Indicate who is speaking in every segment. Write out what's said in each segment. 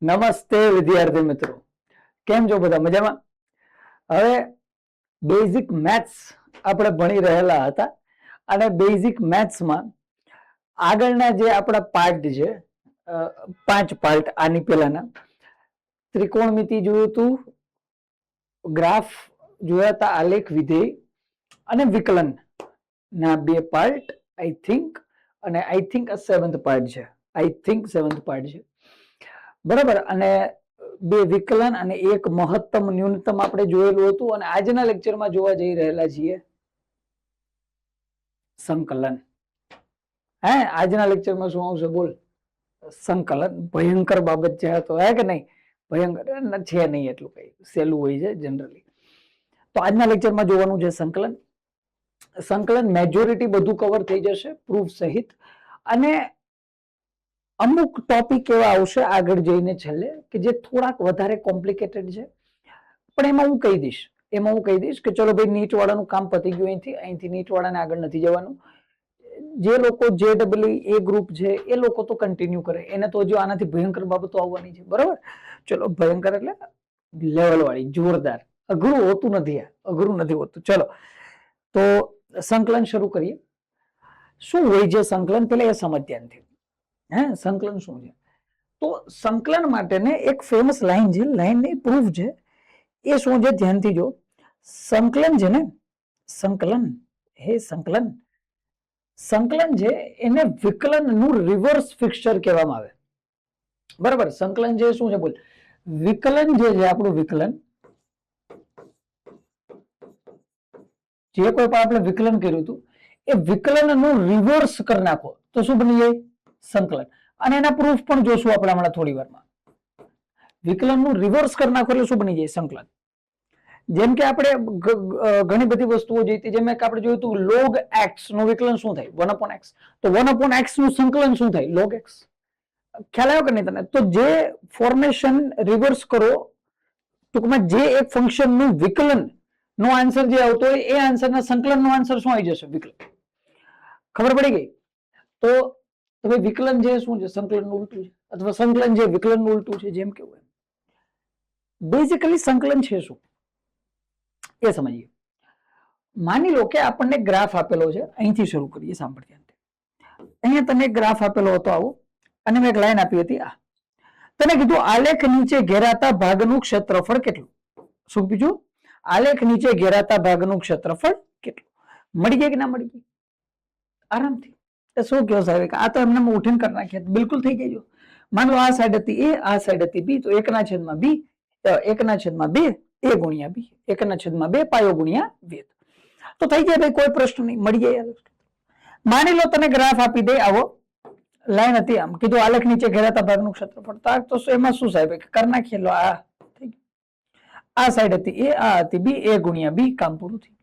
Speaker 1: નમસ્તે વિદ્યાર્થી મિત્રો, કેમ છો બધા? મજામાં? હવે બેઝિક મેથ્સ આપણે ભણી રહેલા હતા અને બેઝિક મેથ્સમાં આગળના જે આપણા પાર્ટ છે, 5 પાર્ટ આની પહેલાના ત્રિકોણમિતિ જોયું હતું, ગ્રાફ જોયા હતા, આલેખ વિધેય અને વિકલન ના 2 પાર્ટ આઈ થિંક, અને આઈ થિંક આ 7th પાર્ટ છે, આઈ થિંક 7th પાર્ટ છે, બરાબર. અને 2 વિકલન અને 1 મહત્તમ ન્યૂનતમ આપણે જોયેલું હતું. અને આજના લેક્ચરમાં જોવા જઈ રહેલા છીએ સંકલન. આજના લેક્ચરમાં શું આવશે? બોલ. સંકલન. ભયંકર બાબત છે તો, હે કે નહીં? ભયંકર છે નહીં, એટલું કઈ સહેલું હોય છે જનરલી. તો આજના લેક્ચરમાં જોવાનું છે સંકલન. સંકલન મેજોરિટી બધું કવર થઈ જશે પ્રૂફ સહિત, અને અમુક ટોપિક એવા આવશે આગળ જઈને છેલ્લે કે જે થોડાક વધારે કોમ્પ્લિકેટેડ છે, પણ એમાં હું કહી દઈશ કે ચલો ભાઈ, નીટ વાળાનું કામ પતી ગયું, અહીંથી નીટ વાળાને આગળ નથી જવાનું. જે લોકો JEE ગ્રુપ છે એ લોકો તો કન્ટિન્યુ કરે, એને તો જો આનાથી ભયંકર બાબતો આવવાની છે, બરાબર. ચલો, ભયંકર એટલે લેવલ વાળી, જોરદાર. અઘરું હોતું નથી, અઘરું નથી હોતું. ચલો તો સંકલન શરૂ કરીએ. શું હોય છે સંકલન, પેલા એ સમજ ધ્યાનથી. સંકલન શું છે? તો સંકલન માટેને એક ફેમસ લાઈન છે, લાઈન ની પ્રૂફ છે. એ શું છે? ધ્યાનથી જો. સંકલન છે ને, સંકલન છે એને વિકલન નું રિવર્સ ફિક્સચર કહેવામાં આવે, બરાબર. સંકલન છે શું છે? બોલ. વિકલન જે છે આપણું, વિકલન જે કોઈ પણ આપણે વિકલન કર્યું હતું, એ વિકલન નું રિવર્સ કરી નાખો તો શું બની જાય? સંકલન. અને એના પ્રૂફ પણ જોશું આપણે હમણાં થોડી વારમાં. વિકલન નું રિવર્સ કરી નાખો એટલે શું બની જાય? સંકલન. જેમ કે આપણે ઘણી બધી વસ્તુઓ જોઈ હતી, જેમ કે આપણે જોયું હતું log x નું વિકલન શું થાય? 1/x. તો 1/x નું સંકલન શું થાય? log x. ખ્યાલ આવ્યો કે નહીં તને? તો જે ફોર્મેશન રિવર્સ કરો, ટૂંકમાં જે એક ફંક્શન નું વિકલન નો આન્સર જે આવતો હોય એ આન્સર ના સંકલન નો આન્સર શું આવી જશે? વિકલન. ખબર પડી ગઈ? તો હવે વિકલન જે શું છે? સંકલન નું ઉલટું છે, અથવા સંકલન જે વિકલન નું ઉલટું છે, જેમ કેવું. બેઝિકલી સંકલન છે શું એ સમજીએ. માની લો કે આપણને ગ્રાફ આપેલો છે, અહીંથી શરૂ કરીએ, સાંભળ ધ્યાનથી. અહીંયા તને ગ્રાફ આપેલો હતો આવો, અને મેં એક લાઈન આપી હતી આ. તને કીધું આલેખ નીચે ઘેરાતા ભાગનું ક્ષેત્રફળ કેટલું? શું કીધું? આલેખ નીચે ઘેરાતા ભાગનું ક્ષેત્રફળ કેટલું? મળી જાય કે ના મળી જાય? આરામથી. શું કહો સાહેબ? આ તો એમને ઉઠીને કરી નાખ્યા, બિલકુલ થઈ જાય. માનો આ સાઈડ હતી એ, આ સાઈડ હતી બી, તો 1/b, 1/2 a ગુણ્યા b, 1/2 પાયો ગુણ્યા વેધ. તો થઈ જાય ભાઈ, કોઈ પ્રશ્ન નહીં, મળી જાય. માની લો તને ગ્રાફ આપી દે આવો, લાઈન હતી આમ, કીધું આલેખ નીચે ઘેરાતા ભાગનું ક્ષેત્રફળ. તો એમાં શું સાહેબ? કરી નાખીએ. લો, આ થઈ ગયું. આ સાઈડ હતી એ, આ હતી બી, a ગુણ્યા b, કામ પૂરું થયું.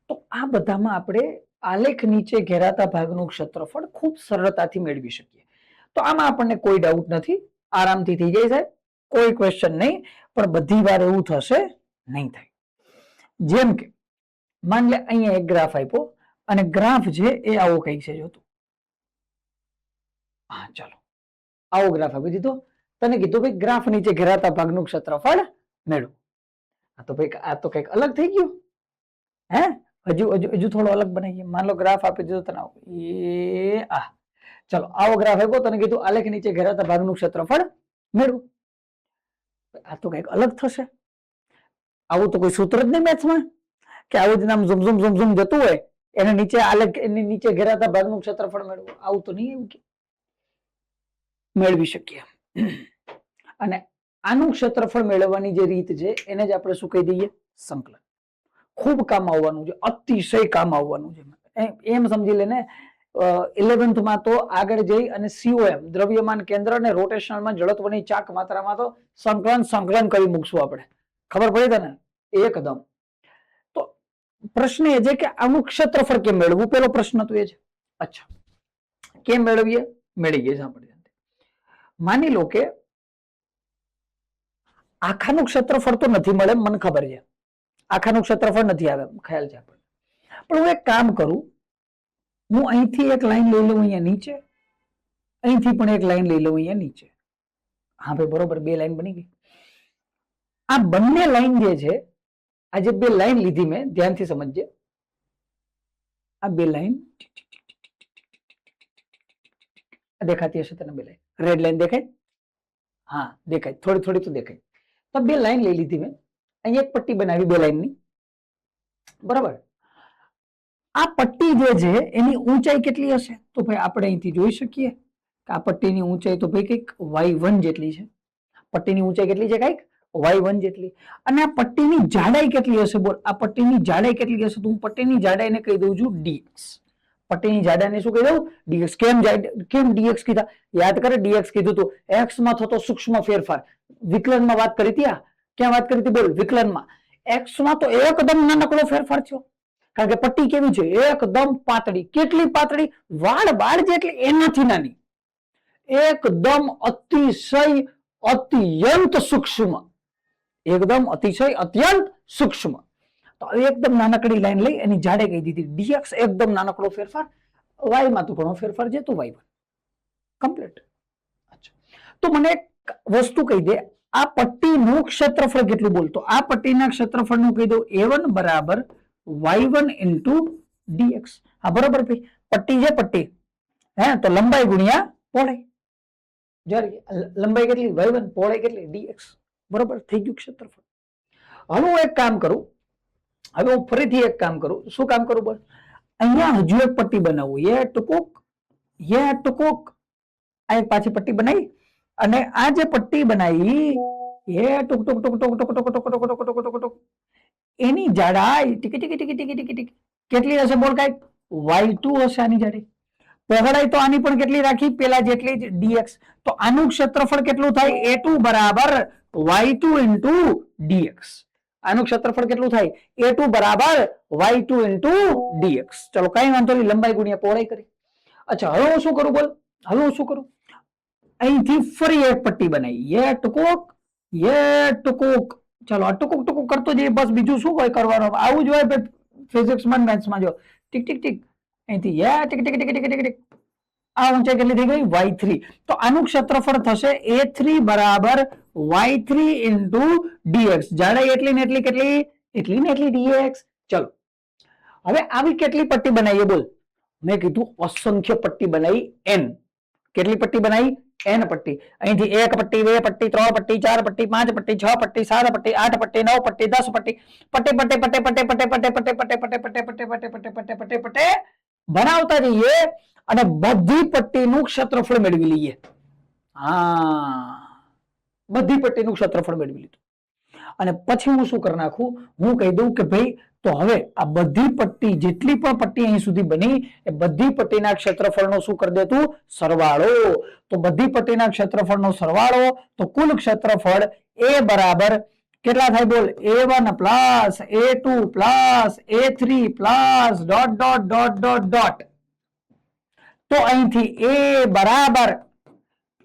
Speaker 1: તો આ બધામાં આપણે આલેખ નીચે ઘેરાતા ભાગનું ક્ષેત્રફળ ખૂબ સરળતાથી મેળવી શકીએ. તો આમાં આપણને કોઈ ડાઉટ નથી, આરામથી થઈ જાય સાહેબ, કોઈ ક્વેશ્ચન નહીં. પણ બધી વાર એવું થશે નહીં થાય. જેમ કે માન લે અહીંયા એક ગ્રાફ આપ્યો, અને ગ્રાફ છે એ આવો કઈક છે, જોતું. હા, ચાલો, આવો ગ્રાફ આપી દીધો. તને કીધું ભાઈ ગ્રાફ નીચે ઘેરાતા ભાગનું ક્ષેત્રફળ મેળવો. આ તો કઈક અલગ થઈ ગયું. હજુ થોડો અલગ બનાવીએ. માન લો ગ્રાફ આપી દીધો તને, ચલો આવો ગ્રાફ આપ્યો, તને કીધું આલેખ નીચે ઘેરાતા ભાગનું ક્ષેત્રફળ મેળવો. આ તો કઈક અલગ થશે. આવું તો કોઈ સૂત્ર જ નહીં મેથ્સમાં કે આવું જ નામ ઝુમ જતું હોય, એને નીચે આલેખ, એની નીચે ઘેરાતા ભાગનું ક્ષેત્રફળ મેળવો. આવું તો નહીં, એવું કે મેળવી શકીએ. અને આનું ક્ષેત્રફળ મેળવવાની જે રીત છે એને જ આપણે શું કહી દઈએ? સંકલન. ખૂબ કામ આવવાનું છે, અતિશય કામ આવવાનું છે. એમ સમજી લે ને, 11th માં તો આગળ જઈ અને COM દ્રવ્યમાન કેન્દ્ર અને રોટેશનલમાં જડત્વની ચાક માત્રામાં તો સંકલન કરી મૂકશું આપણે. ખબર પડી તને? એકદમ. તો પ્રશ્ન એ છે કે આનું ક્ષેત્રફળ કેમ મેળવવું? પેલો પ્રશ્ન તો એ છે. અચ્છા, કેમ મેળવીએ? મેળવી ગઈ. સાંભળીએ. માની લો કે આખાનું ક્ષેત્રફળ તો નથી મળે, મને ખબર છે. આખાનું ક્ષેત્રફળ નથી આવે, ખ્યાલ છે આપણને. પણ હું એક કામ કરું, હું અહીંથી એક લાઈન લઈ લઉં અહીંયા નીચે, અહીંથી પણ એક લાઈન લઈ લઉં અહીંયા નીચે. હા ભાઈ બરોબર, બે લાઈન બની ગઈ. આ બંને લાઈન જે છે, આ જે બે લાઈન લીધી મેં, ધ્યાનથી સમજજે. આ બે લાઈન દેખાતી હશે તને, બે લાઈન રેડ લાઈન દેખાય? હા દેખાય, થોડી થોડી તો દેખાય. તો બે લાઈન લઈ લીધી મેં, અહીંયા એક પટ્ટી બનાવી બે લાઈનની, બરાબર. આ પટ્ટી જે છે એની ઊંચાઈ કેટલી હશે? તો ભાઈ આપણે અહીંથી જોઈ શકીએ કે આ પટ્ટીની ઊંચાઈ તો ભાઈ કંઈક y1 જેટલી છે. પટ્ટીની ઊંચાઈ કેટલી છે? કંઈક y1 જેટલી. અને આ પટ્ટીની જાડાઈ કેટલી હશે? બોલ, આ પટ્ટીની જાડાઈ કેટલી હશે? તો હું પટ્ટીની જાડાઈને કહી દઉં છું dx. પટ્ટીની જાડાઈને શું કહી દઉં? dx. કેમ dx કીધા? યાદ કરે, dx કીધું તું x માં થતો સૂક્ષ્મ ફેરફાર. વિકલનમાં વાત કરી હતી. ક્યાં વાત કરી હતી? બોલ, વિકલનમાં. x માં તો એકદમ નાનકડો ફેરફાર થયો, કારણ કે પટ્ટી કેવી છે? એકદમ પાતળી. કેટલી પાતળી? વાળ જેટલી, એનાથી નાની. એકદમ અતિશય અત્યંત સૂક્ષ્મ. એકદમ અતિશય અત્યંત સૂક્ષ્મ. તો એકદમ નાનકડી લાઈન લઈ એની જાડે કહી દીધી dx. એકદમ નાનકડો ફેરફાર. y માં તો ઘણો ફેરફાર છે, તો y1 કમ્પ્લીટ. તો મને એક વસ્તુ કહી દે, આ પટ્ટીનું ક્ષેત્રફળ કેટલું? બોલતો આ પટ્ટીના ક્ષેત્રફળનું કહી દઉં a1 બરાબર y1 ઇન્ટુ dx. હા બરોબર ભાઈ, પટ્ટી છે પટ્ટી, હે તો લંબાઈ ગુણ્યા પહોળાઈ. લંબાઈ કેટલી? y1, પહોળાઈ કેટલી? dx. બરોબર, થઈ ગયું ક્ષેત્રફળ. હવે હું એક કામ કરું, હવે હું ફરીથી એક કામ કરું. શું કામ કરું? બોલ, અહીંયા હજુ એક પટ્ટી બનાવું. યે ટુકુક આ એક પાછી પટ્ટી બનાવી, અને આ જે પટ્ટી બનાવી એ ટુક ટુક ટુક ટુક ટુક ટુક ટુક ટુક ટુક ટુક ટુક એની જાડાઈ ટીકી ટીકી ટીકી ટીકી ટીકી ટીકી કેટલી હશે? બોલ, કાંઈક y2 હશે આની જાડાઈ. પહોળાઈ તો આની પણ કેટલી રાખી? પેલા જેટલી જ, dx. તો આનું ક્ષેત્રફળ કેટલું થાય? a2 બરાબર y2 ઇન્ટુ dx. આનું ક્ષેત્રફળ કેટલું થાય? a2 બરાબર y2 ઇન્ટુ dx. ચલો કઈ વાંધો નહીં, લંબાઈ ગુણ્યા પહોળાઈ કરી. અચ્છા, હવે હું શું કરું? બોલ, હવે હું શું કરું? અહીંથી ફરી એક પટ્ટી બનાવી. યે ટુકુક. ચાલો આ ટુકુક ટુકુક કરતો જઈએ, બસ બીજું શું હોય કરવાનું? આવું જ હોય ફિઝિક્સમાં, મેથ્સમાં. જો ટીક ટીક ટીક, અહીંથી યે tick tick tick tick tick tick. આ ઊંચાઈ કેટલી થઈ ગઈ? y3. તો આનું ક્ષેત્રફળ થશે a3 બરાબર y3 ઇન્ટુ dx. જાડાઈ એટલી ને એટલી, કેટલી? એટલી ને એટલી dx. ચલો હવે આવી કેટલી પટ્ટી બનાવીએ? બોલ, મેં કીધું અસંખ્ય પટ્ટી બનાવી, n. કેટલી પટ્ટી બનાવી? n પટ્ટી. અહીંથી એક પટ્ટી, બે પટ્ટી, ત્રણ પટ્ટી, ચાર પટ્ટી, પાંચ પટ્ટી, 6 પટ્ટી, 7 પટ્ટી, 8 પટ્ટી, 9 પટ્ટી, 10 પટ્ટી. પટ્ટે પટ્ટે પટ્ટે પટ્ટે પટ્ટે પટ્ટે પટ્ટે પટ્ટે પટ્ટે પટ્ટે પટ્ટે પટ્ટે પટ્ટે પટ્ટે પટ્ટે બનાવતા જઈએ અને બધી પટ્ટીનું ક્ષેત્રફળ મેળવી લઈએ. હા, બધી પટ્ટીનું ક્ષેત્રફળ મેળવી લીધું. અને પછી હું શું કરી નાખું? હું કહી દઉં કે ભાઈ તો હવે આ બધી પટ્ટી, જેટલી પણ પટ્ટી અહીં સુધી બની, એ બધી પટ્ટીના ક્ષેત્રફળનો શું કરી દે તું? સરવાળો. તો બધી પટ્ટીના ક્ષેત્રફળનો સરવાળો, તો કુલ ક્ષેત્રફળ a બરાબર કેટલા થાય? બોલ, a1 plus a2 plus a3 plus dot dot dot dot dot. તો અહીંથી a બરાબર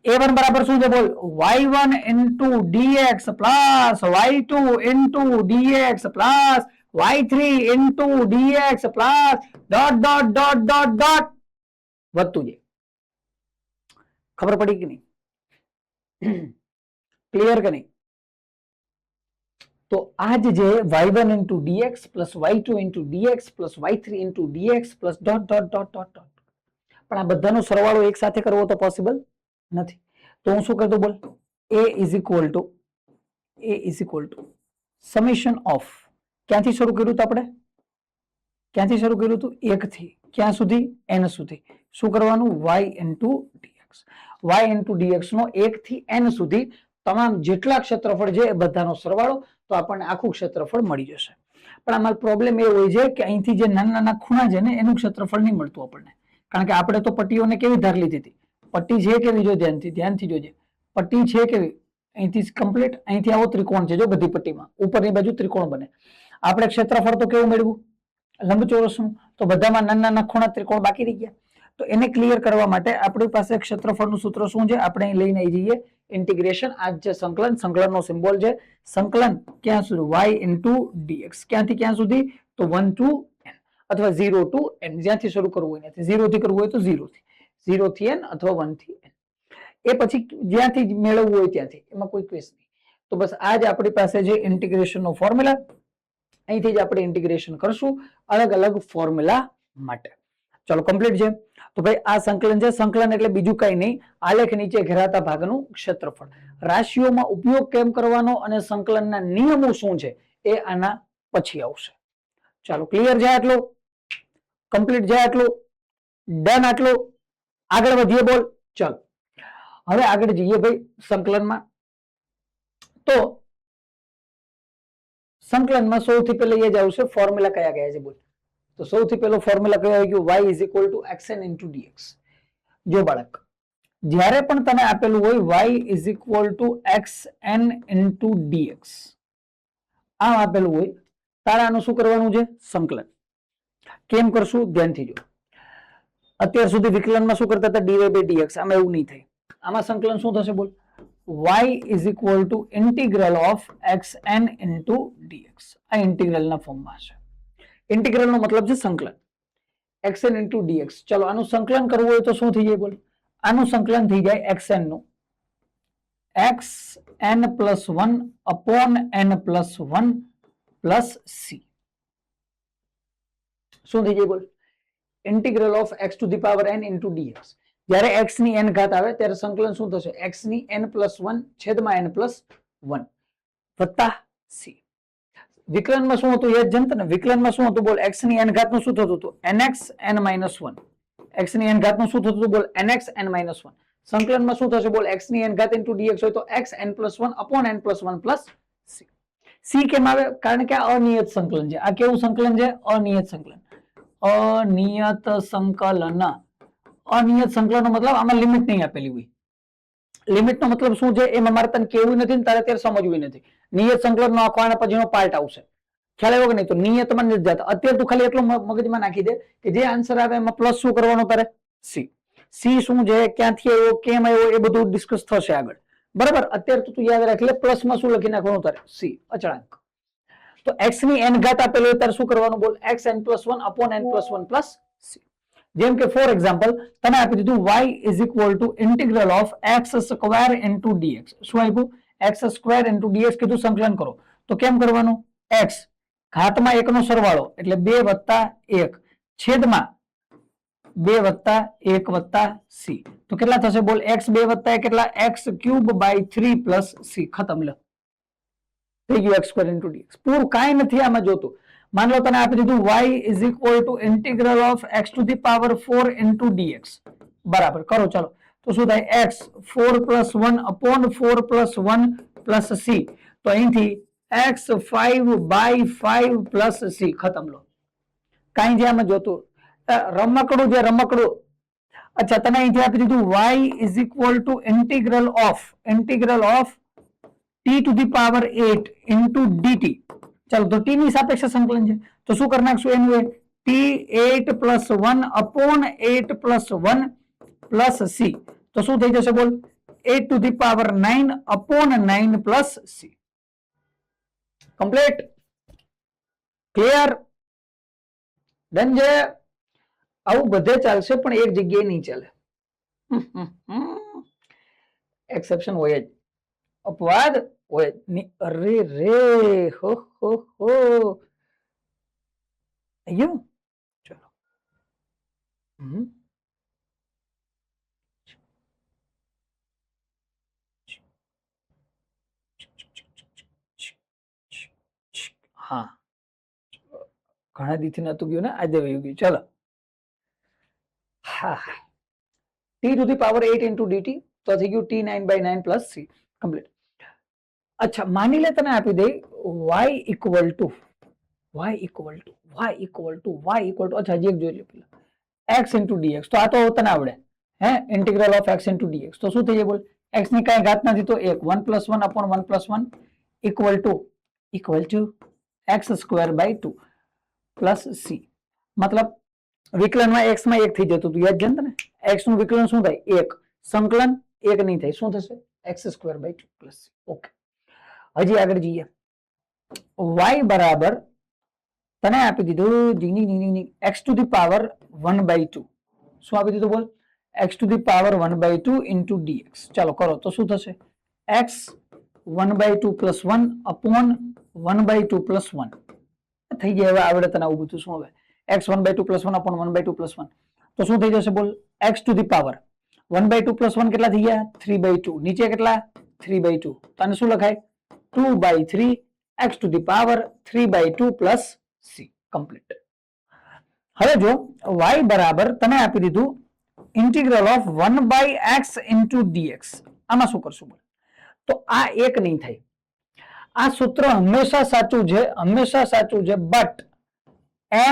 Speaker 1: a1 બરાબર શું છે? બોલ, y1 into dx plus y2 into dx plus y3 into dx plus dot dot dot dot dot વધતું જાય. ખબર પડી કે નહીં? ક્લિયર કે નહીં? તો આ જ જે y1 into dx plus y2 into dx plus y3 into dx plus dot dot dot dot dot. પણ આ બધાનો સરવાળો એક સાથે કરવો તો પોસિબલ નથી. તો હું શું કરતો? બોલ, a is equal to summation of, ક્યાંથી શરૂ કર્યું હતું આપણે? ક્યાંથી શરૂ કર્યું હતું? 1 થી ક્યાં સુધી? n સુધી. શું કરવાનું? y into dx. y into dx નો 1 થી n સુધી તમામ જેટલા ક્ષેત્રફળ છે એ બધાનો સરવાળો, તો આપણને આખું ક્ષેત્રફળ મળી જશે. પણ આમાં પ્રોબ્લેમ એ હોય છે કે અહીંથી જે નાના નાના ખૂણા છે ને એનું ક્ષેત્રફળ નહીં મળતું આપણને, કારણ કે આપણે તો પટ્ટીઓને કેવી ધાર લીધી હતી? પટ્ટી છે કેવી? જો ધ્યાનથી જોજે. પટ્ટી છે કેવી? અહીંથી કમ્પ્લીટ, અહીંથી આવો ત્રિકોણ છે. જો બધી પટ્ટીમાં ઉપરની બાજુ ત્રિકોણ બને. આપણે ક્ષેત્રફળ તો કેવું મેળવ્યું? લંબચોરસનું. તો બધામાં નાના નાના ખૂણા ત્રિકોણ બાકી રહી ગયા. તો એને ક્લિયર કરવા માટે આપણી પાસે ક્ષેત્રફળનું સૂત્ર શું છે? આપણે લઈને આવી જઈએ ઇન્ટિગ્રેશન. આ જે સંકલન, સંકલનનો સિમ્બોલ છે. સંકલન ક્યાં સુધી? y into dx. ક્યાંથી ક્યાં સુધી? તો 1 ટુ n અથવા 0 ટુ n, જ્યાંથી શરૂ કરવું હોય ત્યાંથી. 0 થી કરવું હોય તો 0 થી n અથવા 1 થી n. એ પછી જ્યાંથી મેળવવું હોય ત્યાંથી, એમાં કોઈ ક્વેસ નહીં. તો બસ આ જ આપણી પાસે જે ઇન્ટિગ્રેશન નો ફોર્મ્યુલા, અહીંથી જ આપણે ઇન્ટિગ્રેશન કરશું અલગ અલગ ફોર્મ્યુલા માટે. ચલો કમ્પ્લીટ છે. તો ભાઈ આ સંકલન છે. સંકલન એટલે બીજું કઈ નહીં, આલેખ નીચે ઘેરાતા ભાગનું ક્ષેત્રફળ. રાશિઓમાં ઉપયોગ કેમ કરવાનો અને સંકલનના નિયમો શું છે એ આના પછી આવશે. ચાલો ક્લિયર છે આટલું? કમ્પ્લીટ છે આટલું? ડન આટલું? આગળ વધીએ બોલ. ચાલો હવે આગળ જઈએ ભાઈ સંકલનમાં. તો સંકલનમાં સૌથી પહેલા એ જ આવશે ફોર્મ્યુલા કયા કયા છે બોલ. તો સૌથી પહેલો ફોર્મ્યુલા કયો આવી ગયો? y is equal to xn into dx. જો બાળક જ્યારે પણ તને આપેલું હોય y is equal to xn into dx, આમ આપેલું હોય તારે આનું શું કરવાનું છે? સંકલન. કેમ કરશું? ધ્યાનથી જો. અત્યાર સુધી વિકલનમાં શું કરતા હતા? dy by dx. આમાં એવું નહીં થાય. આમાં સંકલન શું થશે બોલ? y is equal to integral of xn into dx. આ ઇન્ટિગ્રલ ના ફોર્મમાં છે. ઇન્ટિગ્રલ નો મતલબ છે સંકલન. xn into dx. ચલો આનું સંકલન કરવું હોય તો શું થઈ જાય બોલ? આનું સંકલન થઈ જાય xn નું xn plus 1 upon n plus 1 plus c. શું થઈ જાય બોલ? Integral of x to the power n into dx. જ્યારે x ની n ઘાત આવે ત્યારે સંકલન શું થશે? x ની n plus 1 છેદમાં n plus 1 વત્તા c. વિકલનમાં શું હતું? એ જ જનતા ને. વિકલનમાં શું હતું બોલ? x ની n ઘાત નું શું થતું હતું? nx n minus 1. x ની n ઘાત નું શું થતું હતું બોલ? nx n minus 1. સંકલનમાં શું થશે બોલ? x ની n ઘાત into dx હોય તો x n plus 1 upon n plus 1 plus c. c કેમ આવે? કારણ કે આ અનિયત સંકલન છે. આ કેવું સંકલન છે? અનિયત સંકલન. અનિયત સંકલન. અનિયત સંકલન નો મતલબ આમાં લિમિટ નહીં આપેલી હોય. લિમિટ નો મતલબ શું છે એમાં મારે તને કેવું નથી ને તારે અત્યારે સમજવું નથી. નિયત સંકલન નો આખો આના પછીનો પાર્ટ આવશે. ખ્યાલ આવ્યો કે નહીં? તો નિયતમાં નથી જતા. અત્યારે તું ખાલી એટલું મગજમાં નાખી દે કે જે આન્સર આવે એમાં પ્લસ શું કરવાનું તારે? સી. સી શું છે, ક્યાંથી આવ્યો, કેમ આવ્યો, એ બધું ડિસ્કસ થશે આગળ. બરાબર? અત્યારે તો તું યાદ રાખ લે, પ્લસ માં શું લખી નાખવાનું તારે? સી અચળાંક. તો x ની n ઘાત આપેલો હોય ત્યારે શું કરવાનું બોલ? x n plus 1 upon n plus 1 plus c. જેમ કે ફોર એક્ઝામ્પલ તને આપી દીધું y is equal to integral of x square into dx. શું આપ્યું? x square into dx કીધું. સંકલન કરો તો કેમ કરવાનું? x ઘાતમાં 1 નો સરવાળો એટલે 2 વત્તા 1 છેદમાં 2 વત્તા 1 વત્તા c. તો કેટલા થશે બોલ? x 2 વત્તા 1 કેટલા? x cube by 3 plus c. ખતમ. લે થઈ ગયું x square into dx. પૂરું કાંઈ નથી આમાં જોતું. માન લો તને આપી દીધું y is equal to integral of x to the power 4 into dx. બરાબર કરો ચાલો. તો શું થાય? x 4 plus 1 upon 4 plus 1 plus c. તો અહીંથી x 5 by 5 plus c. ખતમ. લો કાંઈ છે આમાં જોતું? રમકડું છે રમકડું. અચ્છા તને અહીંથી આપી દીધું y is equal to integral of t to the power 8 into dt. ચાલો તો t ની સાપેક્ષે સંકલન છે તો શું કરી નાખશું? એનું t 8 plus 1 upon 8 plus 1 plus c. તો શું થઈ જશે બોલ? 8 to the power 9 upon 9 plus c. Complete? Clear? Done છે? આવું બધે ચાલશે પણ એક જગ્યાએ નહીં ચાલે. એક્સેપ્શન હોય જ, અપવાદ હોય જ. અરે રે હો અయ్యో ચલો. હા ઘણા દીથી નતું ગયું ને, આજે વયું ગયું. ચલો હા t to the power 8 into dt. તો થઈ ગયું t 9 by 9 plus c. Complete. અચ્છા માની લે તને આપી દે y equal to અચ્છા હજી એક જોઈ લે પેલા x into dx. તો આ તો તને આવડે હે, integral of x into dx. તો શું થઈ જાય બોલ? x ની કઈ ઘાત નથી તો 1 1 plus 1 upon 1 plus 1 equal to x square by 2 plus c. મતલબ વિકલનમાં x માં 1 થઈ જતું હતું. યાદ છે ને? x નું વિકલન શું થાય? 1. સંકલન 1 નહીં થાય. શું થશે? x square by 2 plus c. Okay હજી આગળ જઈએ. y બરાબર તને આપી દીધું x to the power 1 by 2. શું આપી દીધું બોલ? x to the power 1/2 into dx. ચાલો કરો તો શું થશે? x 1/2 plus 1 upon 1/2 plus 1 થઈ જાય. હવે આવડે તને આવું બધું શું? હવે x 1/2 plus 1 upon 1/2 plus 1 તો શું થઈ જશે? બોલ. x to the power 1/2 plus 1 કેટલા થઈ ગયા? 3/2. નીચે કેટલા? 3/2. તો આને શું લખાય? 2/3 x to the power 3/2 plus c. Complete. હવે જો y બરાબર તમે આપી દીધું integral of 1/x into dx. આમાં શું કરશું? બોલ. તો આ એક નહીં થાય. આ સૂત્ર હંમેશા સાચું છે, હંમેશા સાચું છે, but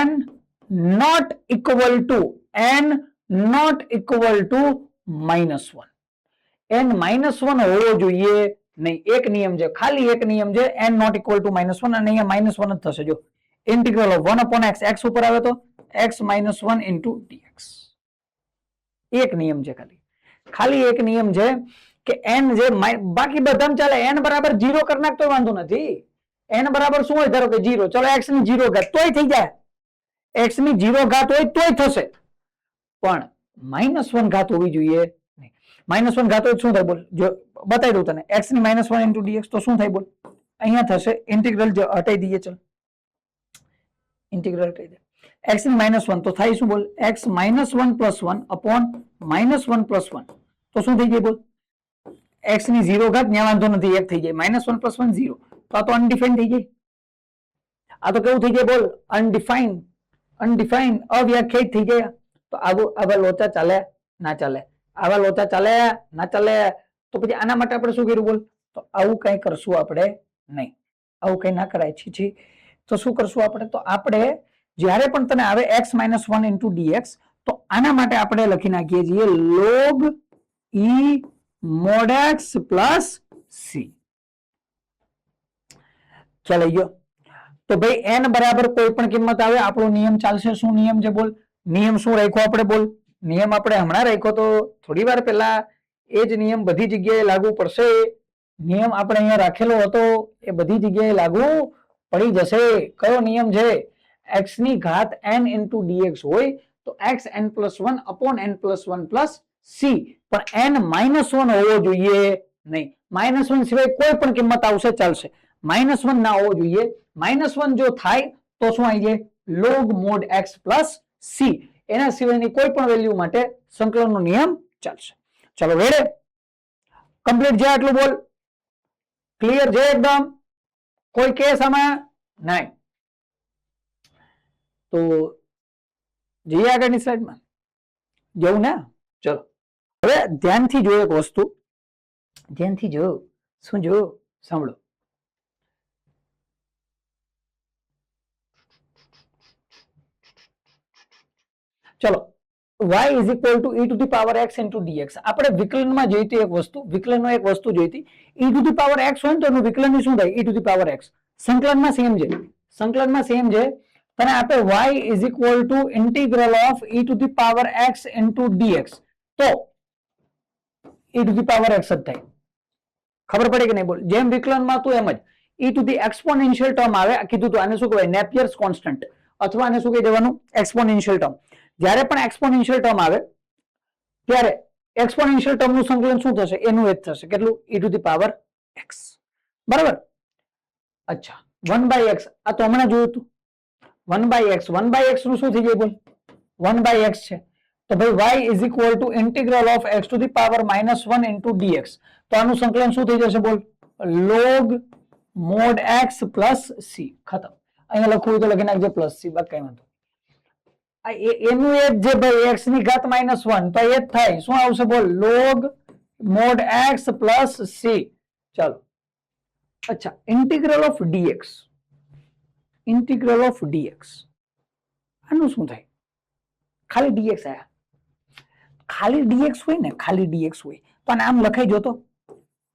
Speaker 1: n not equal to -1. n -1 હોવો જોઈએ નહીં. એક નિયમ છે, ખાલી એક નિયમ છે, n not equal to -1 અને અહીંયા -1 જ થશે. જો integral of 1 upon x, x ઉપર આવે તો x -1 into dx. એક નિયમ છે, ખાલી એક નિયમ છે કે n જે બાકી બધામાં ચાલે. n બરાબર 0 કરી નાખ તોય વાંધો નથી. n બરાબર શું હોય? ધારો કે 0. ચલો x ની 0 ઘાત તોય થઈ જાય. x ની 0 ઘાત હોય તોય થશે, પણ -1 ઘાત હોવી જોઈએ નહીં. -1 ઘાત હોય શું થાય? બોલ. જો બતાવી દઉં તને. x ની -1 into dx તો શું થાય? બોલ. અહીંયા થશે ઇન્ટિગ્રલ હટાઈ દઈએ. ચલ ઇન્ટિગ્રલ હટાઈ દે. x ની -1 તો થાય શું? બોલ. x -1 plus 1 upon -1 plus 1 તો શું થઈ જાય? બોલ. x ની 0 ઘાત ત્યાં વાંધો નથી, 1 થઈ જાય. -1 plus 1 0. તો આ તો અનડિફાઇન થઈ જાય. આ તો કેવું થઈ જાય? બોલ. અનડિફાઇન, અવ્યાખ્યાયિત થઈ જાય. તો આવા લોચા ચાલે ના ચાલે? આવા લોચા ચાલે ના ચાલે? તો પછી આના માટે આપણે શું કર્યું? બોલ. તો આવું કઈ કરશું આપણે નહીં. આવું કઈ ના કરાય. છી. તો શું કરશું આપણે? તો આપણે જ્યારે પણ તને આવે x -1 into dx, તો આના માટે આપણે લખી નાખીએ છીએ log e mod x plus c. ચાલો ગયો. તો ભાઈ n બરાબર કોઈ પણ કિંમત આવે આપણો નિયમ ચાલશે. શું નિયમ છે? બોલ. નિયમ શું રાખ્યો આપણે? બોલ. નિયમ આપણે હમણાં રાખ્યો તો થોડી વાર પહેલા. એ જ નિયમ બધી જગ્યાએ લાગુ પડશે. નિયમ આપણે અહીંયા રાખેલો હતો એ બધી જગ્યાએ લાગુ પડી જશે. કયો નિયમ છે? x ની ઘાત n into dx હોય તો x n plus 1 upon n plus 1 plus c. પણ n -1 હોવો જોઈએ નહીં. -1 સિવાય કોઈ પણ કિંમત આવશે ચાલશે. -1 ના હોવો જોઈએ. -1 જો થાય તો શું આવી જાય? log mod x plus c. એના સિવાયની કોઈ પણ વેલ્યુ માટે સંકલનનો નિયમ ચાલશે. ચલો રેડે? કમ્પ્લીટ છે આટલું? બોલ. ક્લિયર છે એકદમ? કોઈ કેસ આમાં નહીં? તો જઈએ આગળની સ્લાઇડમાં. જવું ને? ચલો હવે ધ્યાનથી જો એક વસ્તુ. ધ્યાનથી જો. શું જો? સાંભળો. ચલો y is equal to e to the power x into dx. આપણે વિકલનમાં જોઈતી એક વસ્તુ, વિકલનમાં એક વસ્તુ જોઈતી. e to the power x હોય ને તો એનું વિકલન શું થાય? e to the power x. સંકલનમાં સેમ છે. સંકલનમાં સેમ છે. તને આપે y is equal to integral of e to the power x into dx, તો e to the power x જ થાય. ખબર પડે કે નહીં? બોલ. જેમ વિકલનમાં તું એમ જ e to the exponential term આવે. કીધું તું આને શું કહેવાય? નેપિયર્સ કોન્સ્ટન્ટ, અથવા આને શું કહી દેવાનું? Exponential term. જ્યારે પણ એક્સપોનેન્શિયલ ટર્મ આવે ત્યારે એક્સપોનેન્શિયલ ટર્મનું સંકલન શું થશે? એનું એ જ થશે. કેટલું? e to the power x. બરાબર? અચ્છા, 1/x આ તો હમણાં જોયું હતું. 1/x, 1/x નું શું થઈ જાય? બોલ. 1/x છે તો ભાઈ y is equal to integral of x to the power -1 into dx. તો આનું સંકલન શું થઈ જશે? બોલ. log mod x plus c. ખતમ. અહીંયા લખવું હોય તો લખી નાખજે પ્લસ c. બાકી કઈ વાંધો. એનું એ જ છે ભાઈ. x ની ઘાત -1 તો એ જ થાય. શું આવશે? બોલ. log mod x plus c. ચાલો. અચ્છા, integral of dx. Integral of dx આનું શું થાય? ખાલી dx આયા. ખાલી dx હોય ને, ખાલી dx હોય તો આને આમ લખાઈ જોતો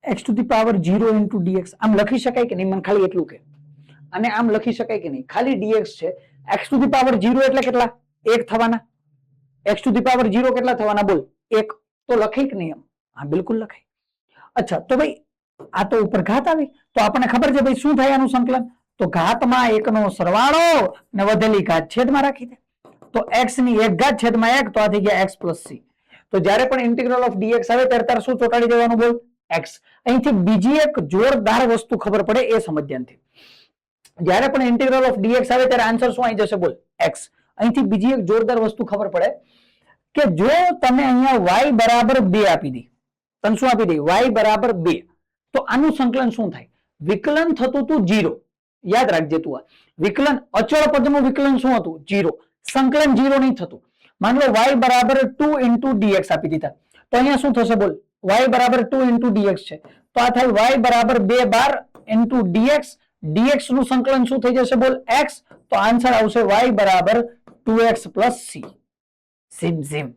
Speaker 1: x to the power 0 into dx. આમ લખી શકાય કે નહીં? મને ખાલી એટલું કે અને આમ લખી શકાય કે નહીં? ખાલી dx છે. x to the power 0 એટલે કેટલા? 1 થવાના. x to the power 0 કેટલા થવાના? બોલ. 1. તો લખાય કે નહીં આમ? હા, બિલકુલ લખાય. અચ્છા, તો ભાઈ આ તો ઉપર ઘાત આવી તો આપણને ખબર છે ભાઈ શું થાય આનું સંકલન? તો ઘાતમાં 1 નો સરવાળો ને વધેલી ઘાત છેદમાં રાખી દે. તો x ની 1 ઘાત છેદમાં 1 તો આ થઈ ગયા x plus c. તો જ્યારે પણ ઇન્ટિગ્રલ ઓફ ડીએક્સ આવે ત્યારે તારે શું ચોટાડી દેવાનું બોલ? એક્સ. અહીંથી બીજી એક જોરદાર વસ્તુ ખબર પડે એ સમજ્યાનથી. જ્યારે પણ ઇન્ટિગ્રલ ઓફ ડીએક્સ આવે ત્યારે આન્સર શું આવી જશે બોલ? એક્સ. અહીંથી બીજી એક જોરદાર વસ્તુ ખબર પડે કે જો તમે અહીંયા y બરાબર 2 આપી દી, તને શું આપી દે? y બરાબર 2, તો આનું સંકલન શું થાય? વિકલન થતું હતું 0. યાદ રાખજે તું, આ વિકલન અચળ પદનું વિકલન શું હતું? 0. સંકલન 0 નહીં થતું. માન લો y બરાબર 2 into dx આપી દીધા, તો અહીંયા શું થશે બોલ? y બરાબર 2 into dx છે, તો આ થાય y બરાબર 2 બાર into dx. dx નું સંકલન શું થઈ જશે બોલ? x. તો આન્સર આવશે y બરાબર 2x plus c. ઝીમ ઝીમ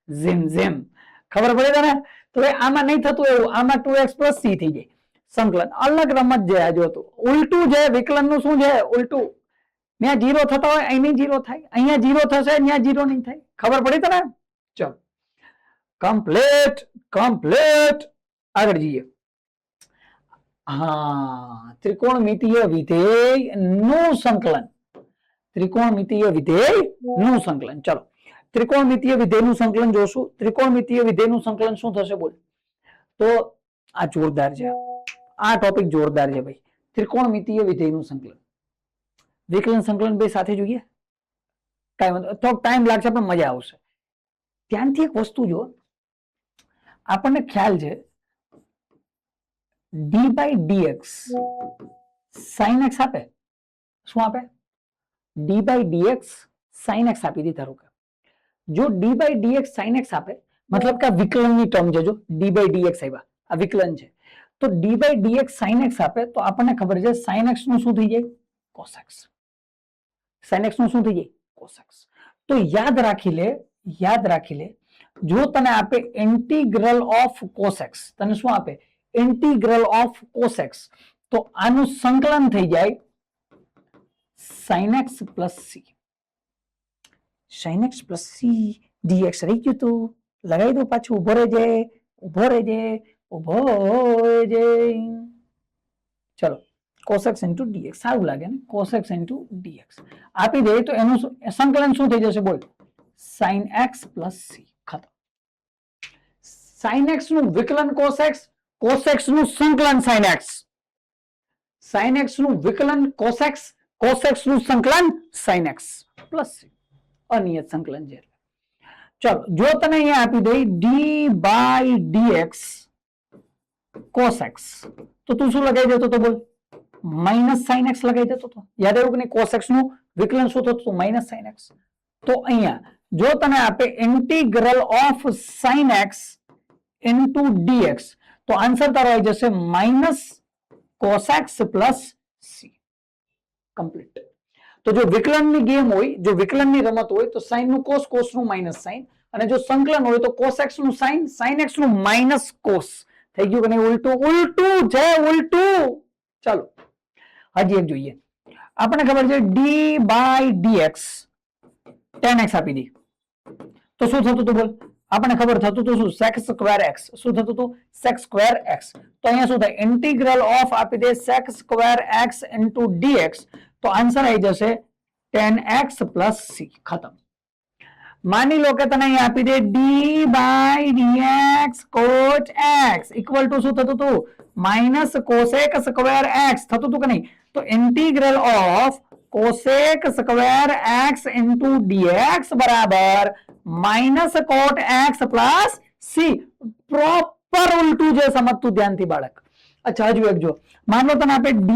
Speaker 1: ઝીમ ઝીમ. ખબર પડે તને? તો આમાં નહીં થતું એવું, આમાં 2x plus c થઈ જાય સંકલન. અલગ રમત છે આ. જો તો ઉલટું છે વિકલન નું. શું છે? ઉલટું. ત્યાં 0 થતા હોય અહીં 0 થાય, અહીંયા 0 થશે ત્યાં 0 નહીં થાય. ખબર પડી તને? ચલો કમ્પ્લીટ કમ્પ્લીટ. આગળ જઈએ. હા, ત્રિકોણમિતીય વિધેય નું સંકલન. ત્રિકોણમિતીય વિધેય નું સંકલન. ચલો ત્રિકોણમિતીય વિધેય નું સંકલન જોશું. ત્રિકોણમિતીય વિધેય નું સંકલન શું થશે બોલ? તો આ જોરદાર છે, આ ટોપિક જોરદાર છે ભાઈ. ત્રિકોણમિતીય વિધેય નું સંકલન, વિકલન સંકલન બે સાથે જોઈએ. કઈ વાંધો, થોડોક ટાઈમ લાગશે પણ મજા આવશે. ત્યાંથી એક વસ્તુ જો, આપણને ખ્યાલ છે d by dx sine x આપે. શું આપે? D by dx sine x આપી દી. ધારો કે જો d by dx sine x આપે, મતલબ કે આ વિકલનની ટર્મ છે. જો ડી બાય ડીએક્સ આવ્યા, આ વિકલન છે, તો d by dx sine x આપે તો આપણને ખબર છે સાઇન એક્સ નું શું થઈ જાય? Cos x. સાઇન એક્સ નું શું થઈ જાય? Cos x. તો યાદ રાખી લે, યાદ રાખી લે, જો તને આપે ઇન્ટિગ્રલ ઓફ કોસ એક્સ, તને શું આપે? ઇન્ટિગ્રલ ઓફ કોસ એક્સ, તો આનું સંકલન થઈ જાય sin x plus c. sin x plus c dx રહી ગયું તું, લગાવી દો પાછું. ઉભો રહેજે, ઉભો રહેજે, ઉભો રહેજે. ચલો cos x into dx સારું લાગે ને? cos x into dx આપી દે તો એનું સંકલન શું થઈ જશે બોલ? sin x plus c. ખતમ. sin x નું વિકલન cos x, cos x નું સંકલન sin x. sin x નું વિકલન cos x, cos x નું સંકલન sin x plus c. અનિયત સંકલન છે. ચલો જો તને અહીંયા આપી દે d by dx cos x, તો તું શું લગાવી દેતો તો બોલ? માઇનસ sin x લગાવી દેતો તો. યાદ આવ્યું કે નહીં? cos x નું વિકલન શું થતું હતું? Minus sin x. તો અહીંયા જો તને આપે integral of sin x into dx, તો આન્સર તારો આવી જશે minus cos x plus c. Complete. તો જો વિકલનની ગેમ હોય, જો વિકલનની રમત હોય તો સાઇન નું કોસ, કોસ નું માઇનસ સાઇન, અને જો સંકલન હોય તો cos x નું સાઇન, sin x નું માઇનસ કોસ. થઈ ગયું કે નહીં? ઉલટું ઉલટું છે, ઉલટું. ચાલો હજી એક જોઈએ. આપણને ખબર છે d by dx tan x આપી દી, તો શું થતું હતું બોલ? આપણને ખબર થતું હતું શું? sec square x. શું થતું હતું? sec square x. તો અહીંયા શું થાય? ઇન્ટિગ્રલ ઓફ આપી દે sec square x into dx, તો આન્સર આવી જશે tan x plus c. ખતમ. માની લો કે તને અહીંયા આપી દે d by dx cot x equal to શું થતું હતું? માઇનસ cosec square x થતું હતું કે નહીં? તો integral of cosec square x into dx બરાબર minus cot x plus c. Proper ઉલટું છે, સમજતું ધ્યાનથી બાળક. અચ્છા હજુ એક જો, માન લો તને આપે d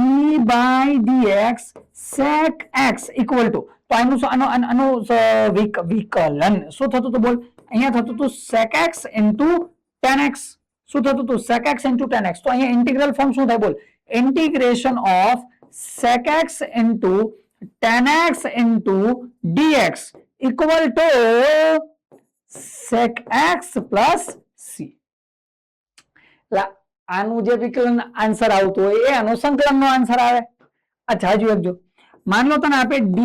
Speaker 1: by dx sec x equal to, તો આનું વિકલન શું થતું હતું બોલ? અહીંયા થતું હતું sec x into tan x. શું થતું હતું? sec x into tan x. તો અહીંયા ઇન્ટિગ્રલ ફોર્મ શું થાય બોલ? Integration of sec x into tan x into dx equal two sec x plus c. આનું જે વિકલન આન્સર આવતું હોય એ આનું સંકલન નો આન્સર આવે. અચ્છા હજુ એક જો, માન લો તને આપે d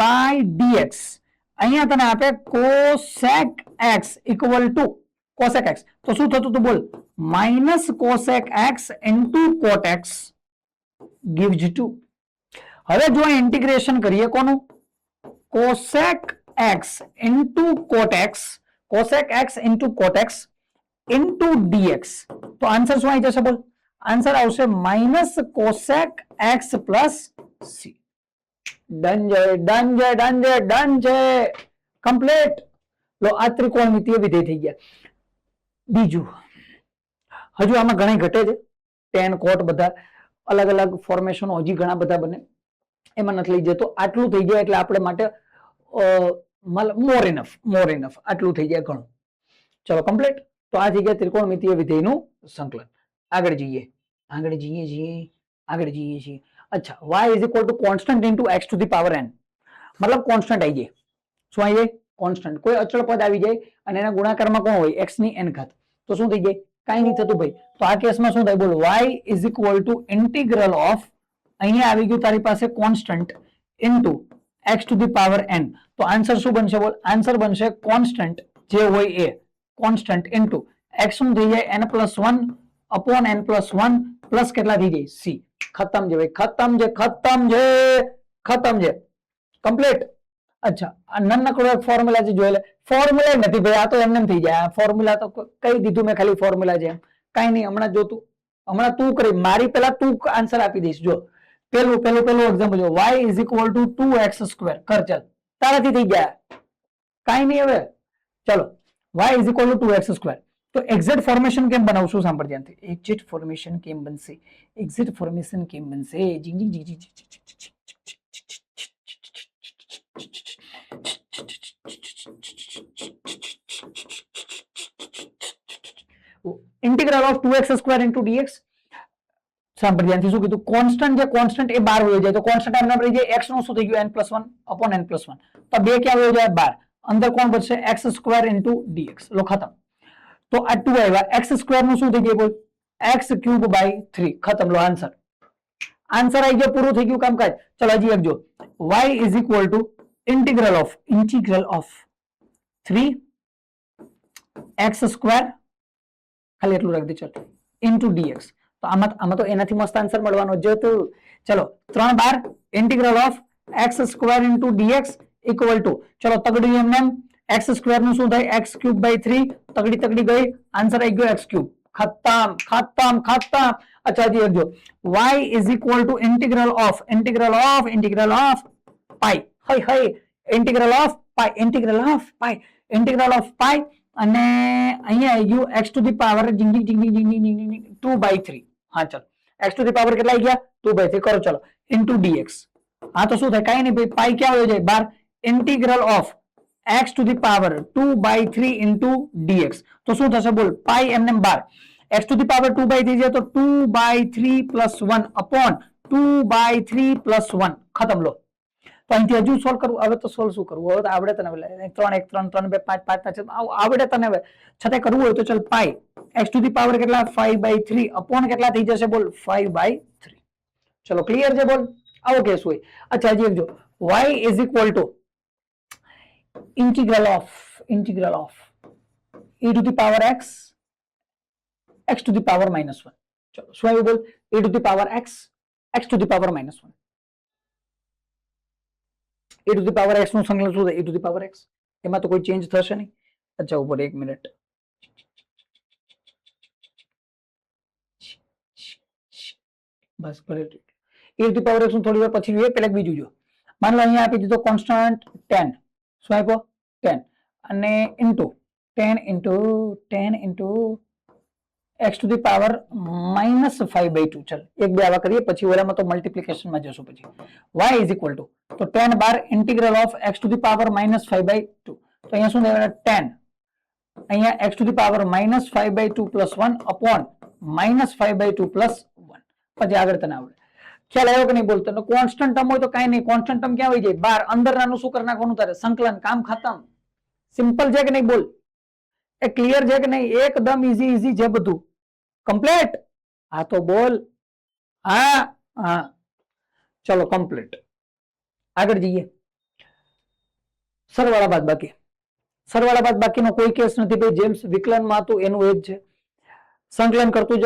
Speaker 1: by dx, અહીંયા તને આપે cosec x equal to cosec x, તો શું થતું હતું બોલ? Minus cosec x into cot x gives to. હવે જો ઇન્ટિગ્રેશન કરીએ કોનું? cosec x into cot x, cosec x into cot x into dx. તો આન્સર શું આવી જશે બોલ? આન્સર આવશે minus cosec x plus c. Done છે, ડન છે, ડન છે, ડન છે, કમ્પ્લીટ. લો આ ત્રિકોણમિતિય વિધેય થઈ ગયા. બીજું હજુ આમાં ઘણા ઘટે છે, ટેન કોટ બધા અલગ અલગ ફોર્મેશન હજી ઘણા બધા બને, એમાં નથી લઈ જતો. આટલું થઈ જાય એટલે આપણે માટે મોર ઇનફ આટલું થઈ જાય ઘણું. ચલો કમ્પ્લીટ. તો આ થઈ ગયા ત્રિકોણમિતિય વિધેયનું સંકલન. આગળ જઈએ, આગળ જઈએ. અચ્છા, y is equal to constant into x two the power n. મતલબ કોન્સ્ટન્ટ આવી જાય. શું આવી જાય? કોન્સ્ટન્ટ. કોઈ અચળ પદ આવી જાય અને એના ગુણાકારમાં કોણ હોય? x ની n ઘાત. તો શું થઈ જાય? કાંઈ નહીં થતું ભાઈ. તો આ કેસમાં શું થાય બોલ? y is equal to integral of, અહીંયા આવી ગયું તારી પાસે constant into x two the power n. તો આન્સર શું બનશે બોલ? આન્સર બનશે કોન્સ્ટન્ટ જે હોય એ કોન્સ્ટન્ટ ઇન્ટુ એક્સ શું થઈ જાય? n plus 1 upon n plus 1 plus કેટલા થઈ જાય? c. ખતમ છે ભાઈ, ખતમ છે, ખતમ છે, ખતમ છે, કમ્પ્લીટ. અચ્છા, આ નાનકડો એક ફોર્મ્યુલા છે, જોઈ લે. ફોર્મ્યુલા નથી ભાઈ, આ તો એમને થઈ જાય. ફોર્મ્યુલા તો કહી દીધું મેં, ખાલી ફોર્મ્યુલા છે એમ. કઈ નહીં, હમણાં જો તું, હમણાં તું કરી, મારી પેલા તું આન્સર આપી દઈશ. જો પેલું એક્ઝામ્પલ જો, y is equal to 2x square. કર ચાલ, તારાથી થઈ જાય. કઈ નહીં હવે, ચલો y is equal to 2x square. તો એક્ઝેક્ટ ફોર્મેશન કેમ બનાવશું? સાંભળ ધ્યાનથી. એક્ઝેક્ટ ફોર્મેશન કેમ બનશે? એક્ઝેક્ટ ફોર્મેશન કેમ બનશે? Integral of 2x square into dx. સાંભળ ધ્યાનથી, શું કીધું? કોન્સ્ટન્ટ જે કોન્સ્ટન્ટ એ 12 વયો જાય, તો કોન્સ્ટન્ટ એમને રહી જાય. x નું શું થઈ ગયું? n plus 1 upon n plus 1. તો બે ક્યાં વયો જાય? 12. અંદર કોણ બચશે? x square into dx. લો ખતમ. તો આ 2 આવ્યા. x સ્ક્વેર નું શું થઈ ગયું બોલ? x cube by 3. ખતમ. લો આન્સર. આન્સર આવી ગયો, પૂરું થઈ ગયું કામકાજ. ચલો હજી એક જો, y is equal to integral of 3x square, ખાલી એટલું રાખી દે ચાલ, ઇન્ટુ dx. તો આમાં તો એનાથી મસ્ત આન્સર મળવાનો જો તું. ચલો 3 બાર integral of x square into dx equal to, ચલો તગડી એમને x સ્ક્વેર નું શું થાય? x cube by 3. તગડી ગઈ, આન્સર આવી ગયો x ક્યુબ. ખતમ, ખતમ, ખતમ. અચ્છા હજી એક જો, y is equal to integral of pi. Integral of pi અને અહીંયા આવી ગયું x ટુ ધી પાવર 2/3. હા ચાલો, x ટુ ધી પાવર કેટલા આવી ગયા? 2/3. કરો ચલો, ઇન્ટુ dx. હા તો શું થાય? કઈ નહીં ભાઈ, પાઈ ક્યાં હોય જાય? 12. Integral of x to the power 2/3 into dx. તો શું થશે બોલ? પાઈ એમને 12. x ટુ ધી પાવર 2/3 છે તો 2/3 પ્લસ 1 અપોન 2/3 પ્લસ 1. ખતમ. લો તો અહીંથી હજુ સોલ્વ કરવું. હવે તો સોલ્વ શું કરવું? હવે તો આવડે તને, 3 1 3 3 2 5 5 આવડે તને. હવે છતાં કરવું હોય તો ચાલ, પાઈ x ટુ ધી પાવર કેટલા? 5/3 અપોન કેટલા થઈ જશે બોલ? 5/3. ચલો ક્લિયર છે બોલ? આવો કેસ હોય. અચ્છા હજી એક જો, y is equal to integral of e two the power x to the power -1. ચલો શું આવ્યું બોલ? e two the power x to the power -1. e two the power x નું સંકલન શું થાય? e two the power x. એમાં તો કોઈ ચેન્જ થશે નહીં. અચ્છા ઉપર 1 મિનિટ, બસ ભલે. e two the power x નું થોડી વાર પછી જોઈએ, પેલા બીજું જો. માન લો અહીંયા આપી દીધો કોન્સ્ટન્ટ 10. શું આપ્યો? 10 અને into 10 into x to the power -5/2. ચાલ એક બે આવા કરીએ, પછી ઓલામાં તો મલ્ટીપ્લિકેશન માં જશું. પછી y ઇઝ ઇક્વલ ટુ, તો 10 બાર integral of x to the power -5/2. તો અહીંયા શું થાય? 10 અહીંયા x to the power -5/2 plus 1 upon -5/2 plus 1. પછી આગળ તને આવડે. ખ્યાલ આવ્યો કે નહીં બોલતો? કોન્સ્ટન્ટ ટર્મ હોય તો કઈ નહીં, કોન્સ્ટન્ટ ટર્મ ક્યાં હોય જાય? 12. અંદર નાનું શું કરી નાખવાનું તારે? સંકલન. કામ ખતમ. સિમ્પલ છે કે નહીં બોલ? એ ક્લિયર છે કે નહીં? એકદમ ઈઝી છે બધું. કમ્પ્લીટ. હા તો બોલ. હા ચલો કમ્પ્લીટ. આગળ જઈએ. સરવાળા બાદબાકી. સરવાળા બાદબાકીનો કોઈ કેસ નથી ભાઈ. જેમ્સ વિકલનમાં હતું એનું એ જ છે. સંકલન કરતું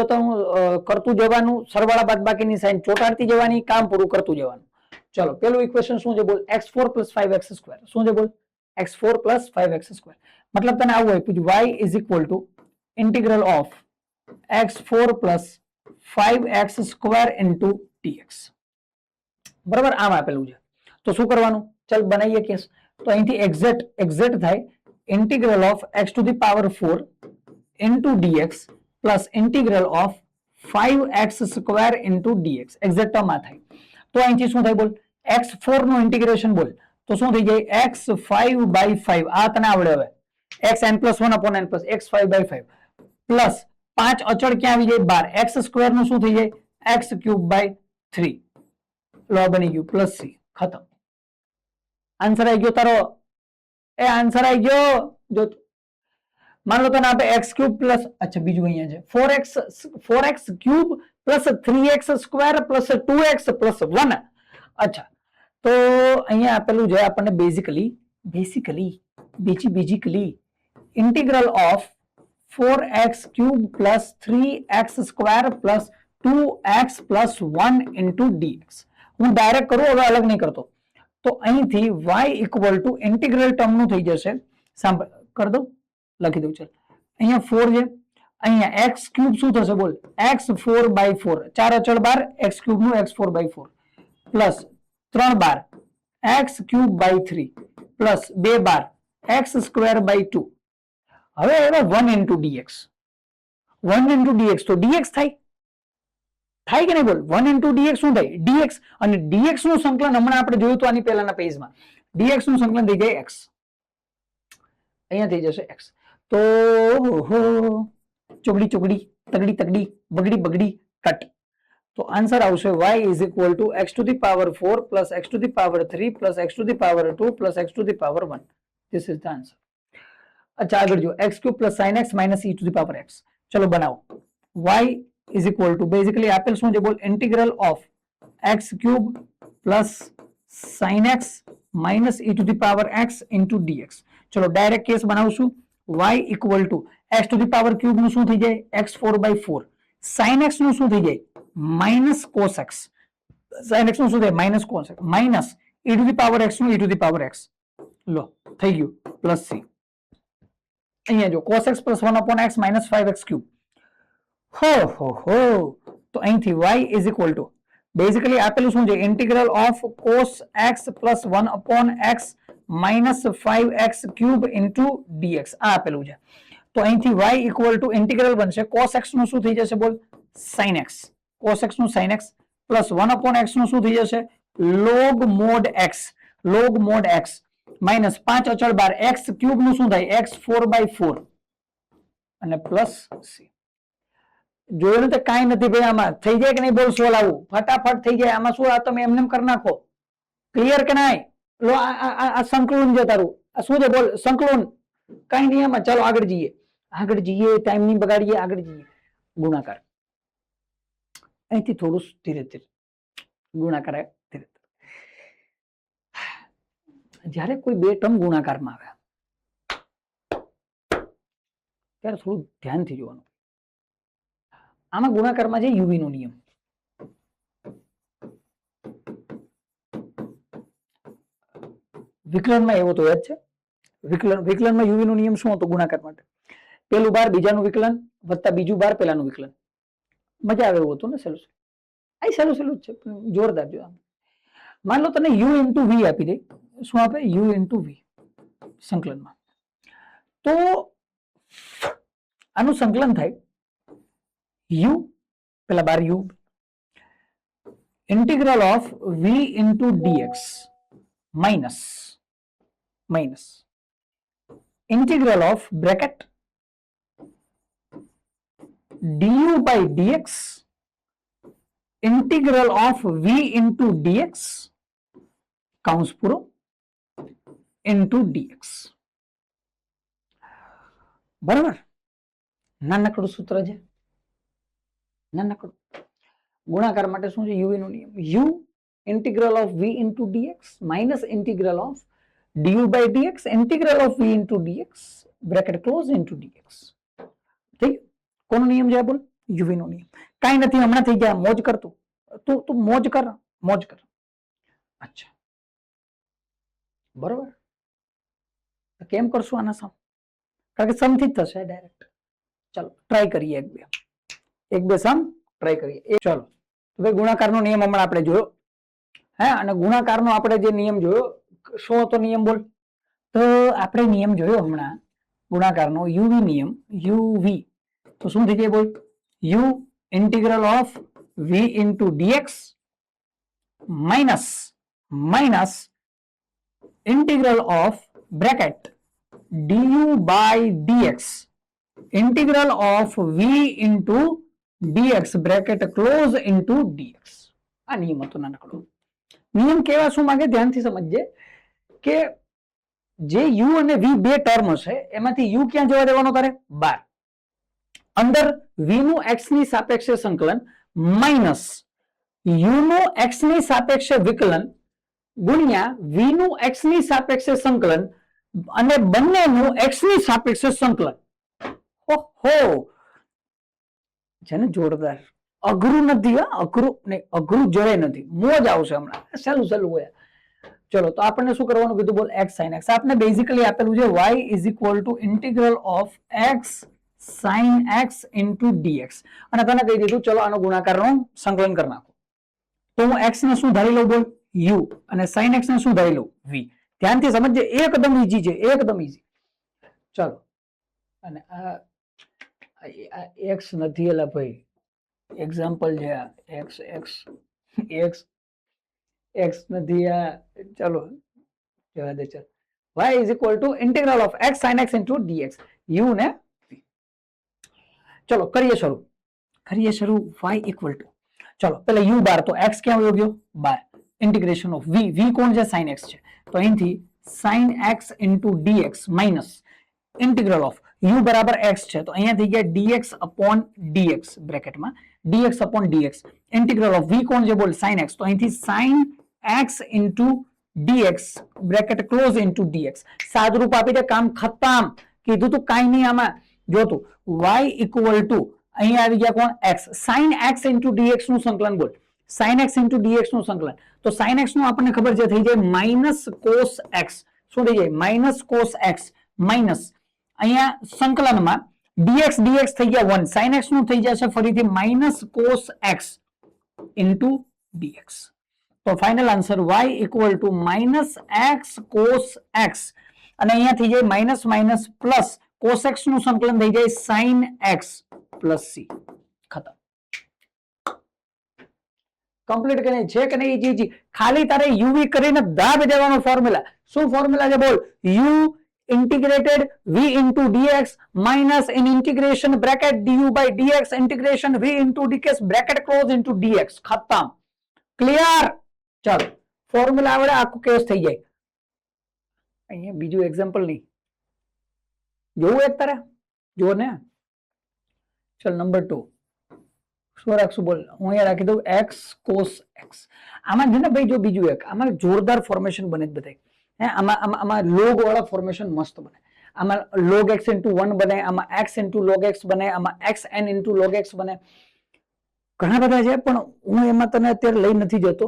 Speaker 1: જવાનું, સરવાળા બાદબાકીની સાઈન ચોટાડતી જવાની, કામ પૂરું કરતું જવાનું. ચલો પેલું ઇક્વેશન શું છે બોલ? x4 + 5x². શું છે બોલ? x4 + 5x². મતલબ તને આવું આપ્યું y is equal to integral of x4 plus 5x square into dx. બરાબર, આમ આપેલું છે. તો શું કરવાનું? ચાલ બનાવીએ કેસ. તો અહીંથી એક્ઝેક્ટ થાય integral of x to the power 4 into dx plus integral of 5x square into dx. Exact term આ થાય. તો અહીંથી શું થાય બોલ? x4 નું ઇન્ટિગ્રેશન બોલ તો શું થઈ જાય? x5 by 5. આ તને આવડે હવે. xn+1 upon n plus x5 by 5 plus 5 અચળ ક્યાં આવી જાય? 12. x સ્ક્વેર નું શું થઈ જાય? x³ by 3. લો બની ગયું પ્લસ c. ખતમ. આન્સર આવી ગયો તારો. એ આન્સર આવી ગયો. જો માન લો તને આપે x³ પ્લસ, અચ્છા બીજું અહીંયા છે 4x³ plus 3x square plus 2x plus 1. અચ્છા, તો અહીંયા આપેલું છે આપણને basically integral of 4x³ plus 3x square plus 2x plus 1 into dx. હું ડાયરેક્ટ કરું, હવે અલગ નહીં કરતો. તો અહીંથી y equal two integral term નું થઈ જશે. સાંભળ, કરી દઉં, લખી દઉં. ચાલ અહીંયા 4 છે, અહીંયા x³ શું થશે બોલ? x4 by 4. 4 અચળ 12, x³ નું x4 by 4 plus 3 12 x³ by 3 plus 2 12 x square by 2. હવે એનો 1 ઇન્ટુ dx. 1 ઇન્ટુ dx તો dx થાય કે નહીં બોલ? 1 ઇન્ટુ dx શું થાય? dx. અને dx નું સંકલન હમણાં આપણે જોયું હતું આની પહેલાના પેજમાં. dx નું સંકલન થઈ જાય x. અહીંયા થઈ જશે x. તો ચોગડી તગડી બગડી કટ. તો આન્સર આવશે y is equal to x to the power 4 plus x to the power 3 plus x to the power 2 plus x to the power 1. This is the answer. અચ્છા, આગળ જો x³ plus sin x minus e two the power x. ચલો બનાવો. y is equal to basically આપેલ શું છે બોલ? Integral of x³ plus sin x minus e two the power x into dx. ચલો ડાયરેક્ટ કેસ બનાવશું. y equal to x to the power cube નું શું થઈ જાય? x4 by 4. sin x નું શું થઈ જાય? Minus cos x. sin x નું શું થાય? Minus cos x minus e two the power x નું e two the power x. લો થઈ ગયું પ્લસ c. અહીંયા જો cos x plus 1 upon x minus 5x³. હો તો અહીંથી y is equal to basically આપેલું શું છે? Integral of cos x plus 1 upon x minus 5x³ into dx. આ આપેલું છે. તો અહીંથી y ઇક્વલ ટુ ઇન્ટિગ્રલ બનશે cos x નું શું થઈ જશે બોલ? sin x. cos x નું sin x plus 1 upon x નું શું થઈ જશે? log mod x. log mod x minus 5 અચળ 12 x³ નું શું થાય? x4 બાય 4 અને પ્લસ c. જોયું ને? તો કાંઈ નથી ભાઈ, આમાં થઈ જાય કે નહીં બોલ? સોલ્વ આવું ફટાફટ થઈ જાય. આમાં શું? આ તમે એમને કરી નાખો. ક્લિયર કે નહીં? લો આ સંકલન છે તારું. આ શું છે બોલ? સંકલન. કઈ નહીં આમાં. ચાલો આગળ જઈએ, ટાઈમ નહીં બગાડીએ, આગળ જઈએ. ગુણાકાર અહીંથી થોડું ધીરે ધીરે ગુણાકાર ધીરે ધીરે. જ્યારે કોઈ બે ટર્મ ગુણાકારમાં આવે ત્યારે થોડું ધ્યાનથી જોવાનું. આમાં ગુણાકારમાં છે યુવી નો નિયમ. વિકલનમાં એવો તો યાદ છે. વિકલનમાં યુવી નો નિયમ શું હતો ગુણાકાર માટે? પેલું બાર બીજાનું વિકલન વત્તા બીજું બાર પેલાનું વિકલન. મજા આવે એવું હતું ને? સહેલું જ છે, જોરદાર. જો માન લો તને u ઇન્ટુ v આપી દે. શું આપે? u ઇન્ટુ v સંકલનમાં. તો આનું સંકલન થાય u પેલા બાર u integral of v into dx minus integral of bracket du by dx integral of v into dx કૌંસ પૂરો into dx. બરાબર? નાનકડું સૂત્ર છે, નાનકડું. ગુણાકાર માટે શું છે? યુવી નો નિયમ. u integral of v into dx minus integral of du by dx integral of v into dx bracket close into dx. ठीक? કોનો નિયમ છે બોલ? યુવી નો નિયમ. કાઈ નથી, હમણાં થઈ ગયા. મોજ કર તું મોજ કર. અચ્છા, બરોબર. કેમ કરશું આના સામ? કારણ કે સમ થી જ થશે ડાયરેક્ટ. ચલો ટ્રાય કરીએ એક બે સમ ટ્રાય કરીએ. ચલો હવે ગુણાકારનો નિયમ હમણાં આપણે જોયો, હે, અને ગુણાકારનો આપણે જે નિયમ જોયો, શું હતો નિયમ બોલ? તો આપણે નિયમ જોયો હમણાં ગુણાકારનો યુવી નિયમ, યુવી. તો શું થઈ જાય બોલ? U integral of v into dx minus minus integral of bracket du by dx integral of v into dx bracket close into dx. આ નિયમ હતો નાનકડો. નિયમ કેવા શું માંગે ધ્યાનથી સમજજે કે જે u અને v બે ટર્મ છે એમાંથી u ક્યાં જવા દેવાનો તારે? બાર. અંદર v નું x ની સાપેક્ષે સંકલન માઇનસ u નું x ની સાપેક્ષે વિકલન ગુણ્યા v નું x ની સાપેક્ષે સંકલન અને બંનેનું x ની સાપેક્ષે સંકલન. ઓહો, છે ને જોરદાર. અઘરું નથી, અઘરું નહીં, અઘરું જરાય નથી, મોજ આવશે હમણાં, સહેલું સહેલું હોય. ચલો તો આપણને શું કરવાનું કીધું બોલ? x sin x. આપણે બેઝિકલી આપેલું છે y is equal to integral of x sin x into dx, અને તને કહી દીધું ચલો આનો ગુણાકારનો સંકલન કરી નાખો. તો હું x ને શું ધારી લઉં બોલ? u, અને sin x ને શું ધારી લઉં? v. ધ્યાનથી સમજજે, એકદમ ઈઝી છે, એકદમ ઈઝી. ચલો, અને આ x નથી એલા ભાઈ, એક્ઝામ્પલ છે આ, x x x x નથી આ. ચલો જવા દે. ચાલ, y is equal to integral of x sin x into dx, u ને v. ચલો કરીએ શરૂ. y ઇક્વલ ટુ, ચલો પેલા u બાર, તો x ક્યાં વયો ગયો? બાર. ઇન્ટિગ્રેશન ઓફ v, v કોણ છે? sin x છે, તો અહીંથી sin x into dx minus integral of u બરાબર x છે, તો અહીંયા થઈ ગયા dx upon dx બ્રેકેટમાં, dx upon dx integral of v કોણ છે બોલ? sin x, તો અહીંથી sin x into dx bracket close into dx. સાદરૂપ આપી દે, કામ ખતમ. કીધું તું કાંઈ નહીં આમાં. જોતું y ઇક્વલ ટુ અહીંયા આવી ગયા કોણ? x. sin x into dx નું સંકલન બોલ. sin x ઇન્ટુ dx નું સંકલન, તો sin x નું આપણને ખબર છે થઈ જાય માઇનસ cos x. શું થઈ જાય? માઇનસ cos x માઇનસ અહીંયા સંકલનમાં dx dx થઈ ગયા 1, sin x નું થઈ જશે ફરીથી minus cos x into dx. તો final answer y equal two minus x cos x, અને અહીંયા થઈ જાય minus minus plus cos x નું સંકલન થઈ જાય sin x પ્લસ c. ખતમ. કમ્પ્લીટ કરીને છે કે નહીં? જી જી. ખાલી તારે યુવી કરીને દાબ દેવાનો ફોર્મ્યુલા. શું ફોર્મ્યુલા છે બોલ? u integrated v into dx minus in integration bracket du by dx integration v into dx bracket close into dx. ખતમ. ક્લિયર? ચાલો, ફોર્મ્યુલા આવડે આખું કેસ થઈ જાય. અહીંયા બીજું એક્ઝામ્પલ નહીં જોવું એક તારે? જો ને. ચલ નંબર 2 શું રાખશું બોલ? હું અહીંયા રાખી દઉં x cos x. આમાં છે ને ભાઈ, જો બીજું એક આમાં જોરદાર ફોર્મેશન બને જ બધા. હે, આમાં લોગ વાળા ફોર્મેશન મસ્ત બને. આમાં log x ઇન્ટુ 1 બને, આમાં x ઇન્ટુ log x બને, આમાં xn ઇન્ટુ log x બને. ઘણા બધા છે, પણ હું એમાં તને અત્યારે લઈ નથી જતો,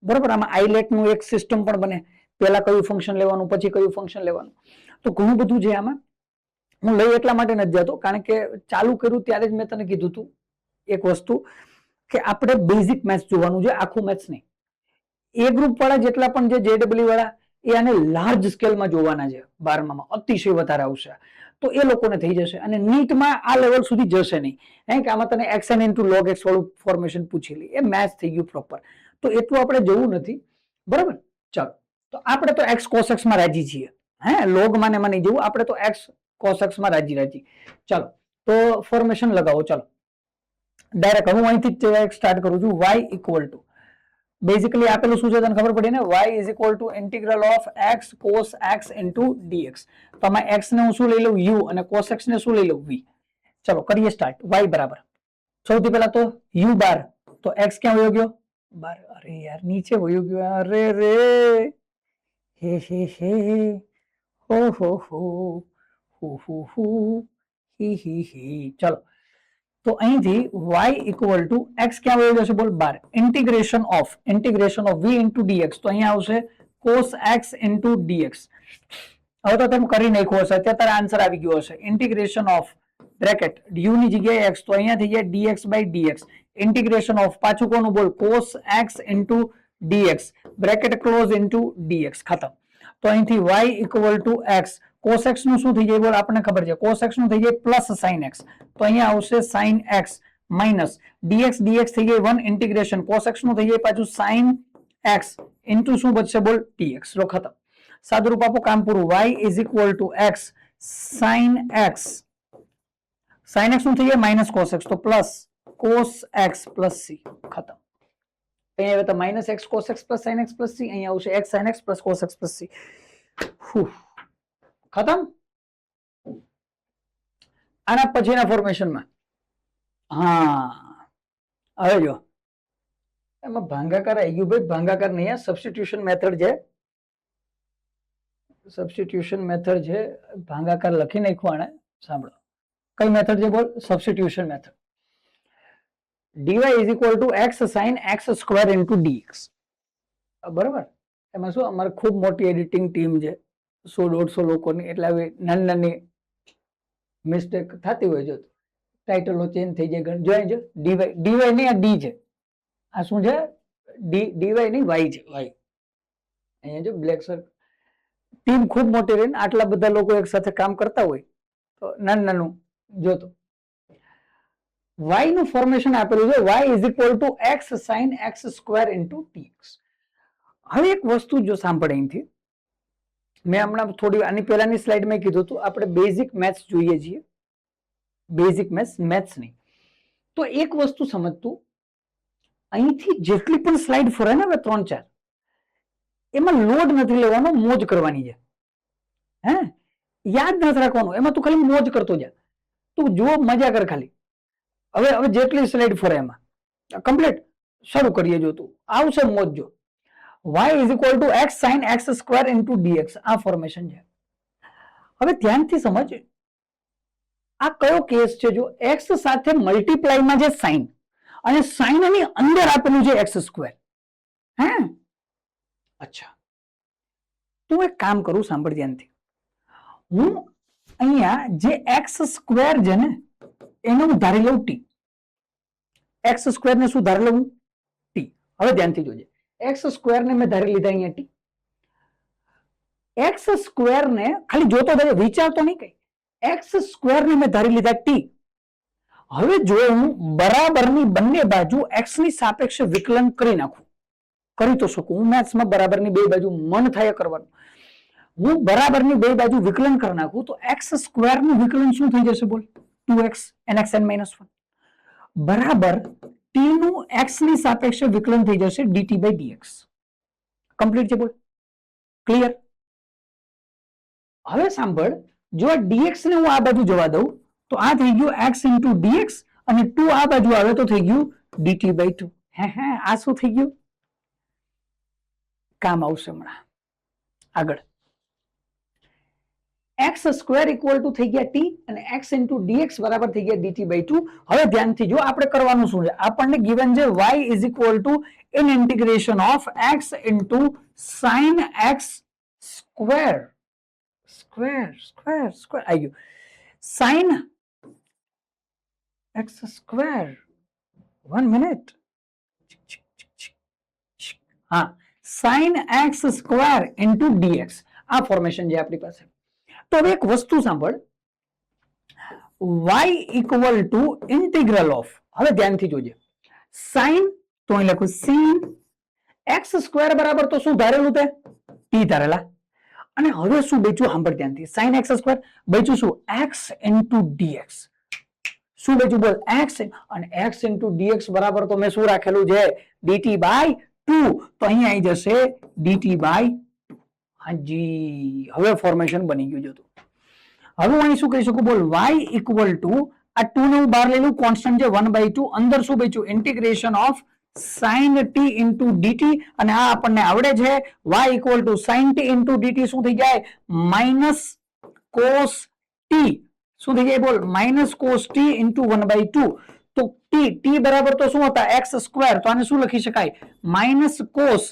Speaker 1: બરાબર? આમાં આઈલેટ નું એક સિસ્ટમ પણ બને, પેલા કયું ફંક્શન લેવાનું પછી કયું ફંક્શન લેવાનું, તો ઘણું બધું છે આમાં. હું લઈ એટલા માટે નથી જતો કારણ કે ચાલુ કર્યું ત્યારે જ મેં તને કીધું હતું એક વસ્તુ કે આપણે બેઝિક મેથ્સ જોવાનું છે, આખું મેથ્સ નહીં. એ ગ્રુપ વાળા જેટલા પણ જે જેડબલ્યુ વાળા એ આને લાર્જ સ્કેલમાં જોવાના છે, 12માં અતિશય વધારે આવશે, તો એ લોકોને થઈ જશે. અને નીટમાં આ લેવલ સુધી જશે નહીં, કે આમાં તને xn ઇન્ટુ log x વાળું ફોર્મેશન પૂછી લે, એ મેથ્સ થઈ ગયું પ્રોપર, તો એટલું આપણે જોવું નથી, બરાબર? ચાલો, તો આપણે તો x cos x માં રાજી છીએ, હે, log માં નહીં જવું, આપણે તો x cos x માં રાજી. ચાલો તો ફોર્મેશન લગાવો. ચાલો ડાયરેક્ટ હું અહીંથી જ સ્ટાર્ટ કરું છું. y ઇક્વલ ટુ બેઝિકલી આપેલું શું છે તને ખબર પડી ને? y is equal to integral of x cos x into dx. તો આમાં x ને હું શું લઈ લઉં? u, અને cos x ને શું લઈ લઉં? v. ચલો કરીએ સ્ટાર્ટ. y બરાબર સૌથી પહેલા તો u બાર, તો x ક્યાં વયો ગયો? બાર. અરે યાર નીચે વયો ગયો, અરે રે, હે હો હી. ચલો તો અહીંથી y ઇક્વલ ટુ x ક્યાં વયો જશે બોલ? બાર. Integration of v into dx, તો અહીંયા આવશે cos x ઇન્ટુ dx. હવે તો તમે કરી નાખ્યો હશે, અત્યારે આન્સર આવી ગયો હશે. ઇન્ટિગ્રેશન ઓફ બ્રેકેટ યુ ની જગ્યાએ x, તો અહીંયા થઈ જાય dx by dx. Integration of પાછું કોનું બોલ, cos x into dx, bracket close into dx, ખતમ. તો અહીંથી y equal to x, cos x નું શું થઈ જાય બોલ, આપણને ખબર છે cos x નું થઈ જાય પ્લસ sin x, તો અહીંયા આવશે sin x minus dx dx થઈ જાય 1, ઇન્ટિગ્રેશન cos x નું થઈ જાય પાછું sin x ઇન્ટુ શું બચશે બોલ dx, લો ખતમ. સાદુરૂપ આપો, કામ પૂરું. y is equal to x sin x, sin x નું થઈ જાય માઇનસ cos x, તો plus cos x plus c, ખતમ. અહીંયા આવે તો minus x cos x plus sin x plus c, અહીંયા આવશે x sin x plus cos x plus c, ખતમ. આના પછીના ફોર્મેશનમાં હા હવે જો એમાં ભાંગાકાર આવી ગયું ભાઈ, ભાંગાકાર નહીં, સબસ્ટિટ્યુશન મેથડ છે, સબસ્ટિટ્યુશન મેથડ છે, ભાંગાકાર લખી નાખ્યું આને. સાંભળો કઈ મેથડ છે બોલ, substitution method. dy is equal to x sin x square into dx, બરાબર. એમાં શું અમારે ખૂબ મોટી એડિટિંગ ટીમ છે, 100-150 લોકોની, એટલે આવી નાની નાની મિસ્ટેક થતી હોય. જો ટાઇટલો ચેન્જ થઈ જાય, જોઈ જો dy નહીં, આ ડી છે, આ શું છે dy નહીં y છે, y. અહીંયા જો બ્લેક સર ટીમ ખૂબ મોટી રહીને આટલા બધા લોકો એક સાથે કામ કરતા હોય તો નાનું નાનું જોતો. y નું ફોર્મેશન આપેલું છે, y is equal to x sin x square into dx. હવે એક વસ્તુ જો સાંભળે અહીંથી, મેં હમણાં થોડી આની પહેલાની સ્લાઇડમાં કીધું હતું આપણે બેઝિક મેથ્સ જોઈએ છીએ, બેઝિક મેથ્સ નહીં. તો એક વસ્તુ સમજતું, અહીંથી જેટલી પણ સ્લાઇડ ફરે ને હવે 3-4, એમાં લોડ નથી લેવાનો, મોજ કરવાની છે. હે યાદ નથી રાખવાનું, એમાં તું ખાલી મોજ કરતો જા, તું જો મજા કર ખાલી. હવે જેટલી સ્લાઇડ ફરે એમાં કમ્પ્લીટ શરૂ કરીએ, જો તું આવશે મોજ. જો y is equal to x sin x square into dx, આ ફોર્મેશન છે. હવે ધ્યાનથી સમજ, આ કયો કેસ છે, જો x સાથે મલ્ટીપ્લાયમાં છે સાઇન, અને સાઇન ની અંદર આપેલું છે x સ્ક્વેર. હે અચ્છા, તું એક કામ કરું, સાંભળ ધ્યાનથી. હું અહીંયા જે x સ્ક્વેર છે ને એને હું ધારી લઉં t, x સ્ક્વેર ને શું ધારી લઉં t. હવે ધ્યાનથી જોજે, x સ્ક્વેર ને મેં ધારી લીધા અહીંયા t, x સ્ક્વેર ને ખાલી જોતો રહે, વિચારતો નહીં કઈ, x સ્ક્વેર ને મેં ધારી લીધા t. હવે જો હું બરાબરની બંને બાજુ x ની સાપેક્ષે વિકલન કરી નાખું, કરી તો શકું, હું મેથ્સમાં બરાબરની બે બાજુ મન થાય કરવાનું, હું બરાબરની બે બાજુ વિકલન કરી નાખું તો x સ્ક્વેર નું વિકલન શું થઈ જશે બોલ, 2x nxn -1 બરાબર t નું x ની સાપેક્ષે વિકલન થઈ જશે dt by dx. કમ્પ્લીટ છે બોલ, ક્લિયર. હવે સાંભળ, જો આ dx ને હું આ બાજુ જવા દઉં તો આ થઈ ગયું x into dx, અને 2 આ બાજુ આવે તો થઈ ગયું dt by 2. હે આ શું થઈ ગયું, કામ આવશે હમણાં આગળ. x સ્ક્વેર ઇક્વલ ટુ થઈ ગયા t, અને x into dx બરાબર થઈ ગયા dt by 2. હવે ધ્યાનથી જો આપણે કરવાનું શું છે, આપણને ગિવન છે y is equal to in integration of x into sin x square, square આવી ગયું, sin x સ્ક્વેર, 1 મિનિટ, હા, sin x square into dx, આ ફોર્મેશન છે આપણી પાસે. તો હવે એક વસ્તુ સાંભળ, y equal two integral of, હવે ધ્યાનથી જોજે, sin તો અહીં લખું sin x સ્ક્વેર બરાબર તો શું ધારેલું તે t ધારેલા, અને હવે શું બચ્યું સાંભળ ધ્યાનથી, sin x સ્ક્વેર બચ્યું શું x ઇન્ટુ dx, શું બચ્યું બોલ x, અને x ઇન્ટુ dx બરાબર તો મેં શું રાખેલું છે dt by 2, તો અહીંયા આવી જશે dt by 2. હાજી, હવે ફોર્મેશન બની ગયું. જોતું હવે હું અહીં શું કહી શકું બોલ, y ઇક્વલ ટુ આ 2 ને હું બહાર લઈ લઉં, કોન્સ્ટન્ટ છે 1/2, અંદર શું બચ્યું integration of sin t into dt, અને આ આપણને આવડે છે y equal to sin t into dt શું થઈ જાય માઇનસ cos t, શું થઈ જાય બોલ માઇનસ cos t ઇન્ટુ 1/2. તો t બરાબર તો શું હતા x સ્ક્વેર, તો આને શું લખી શકાય minus cos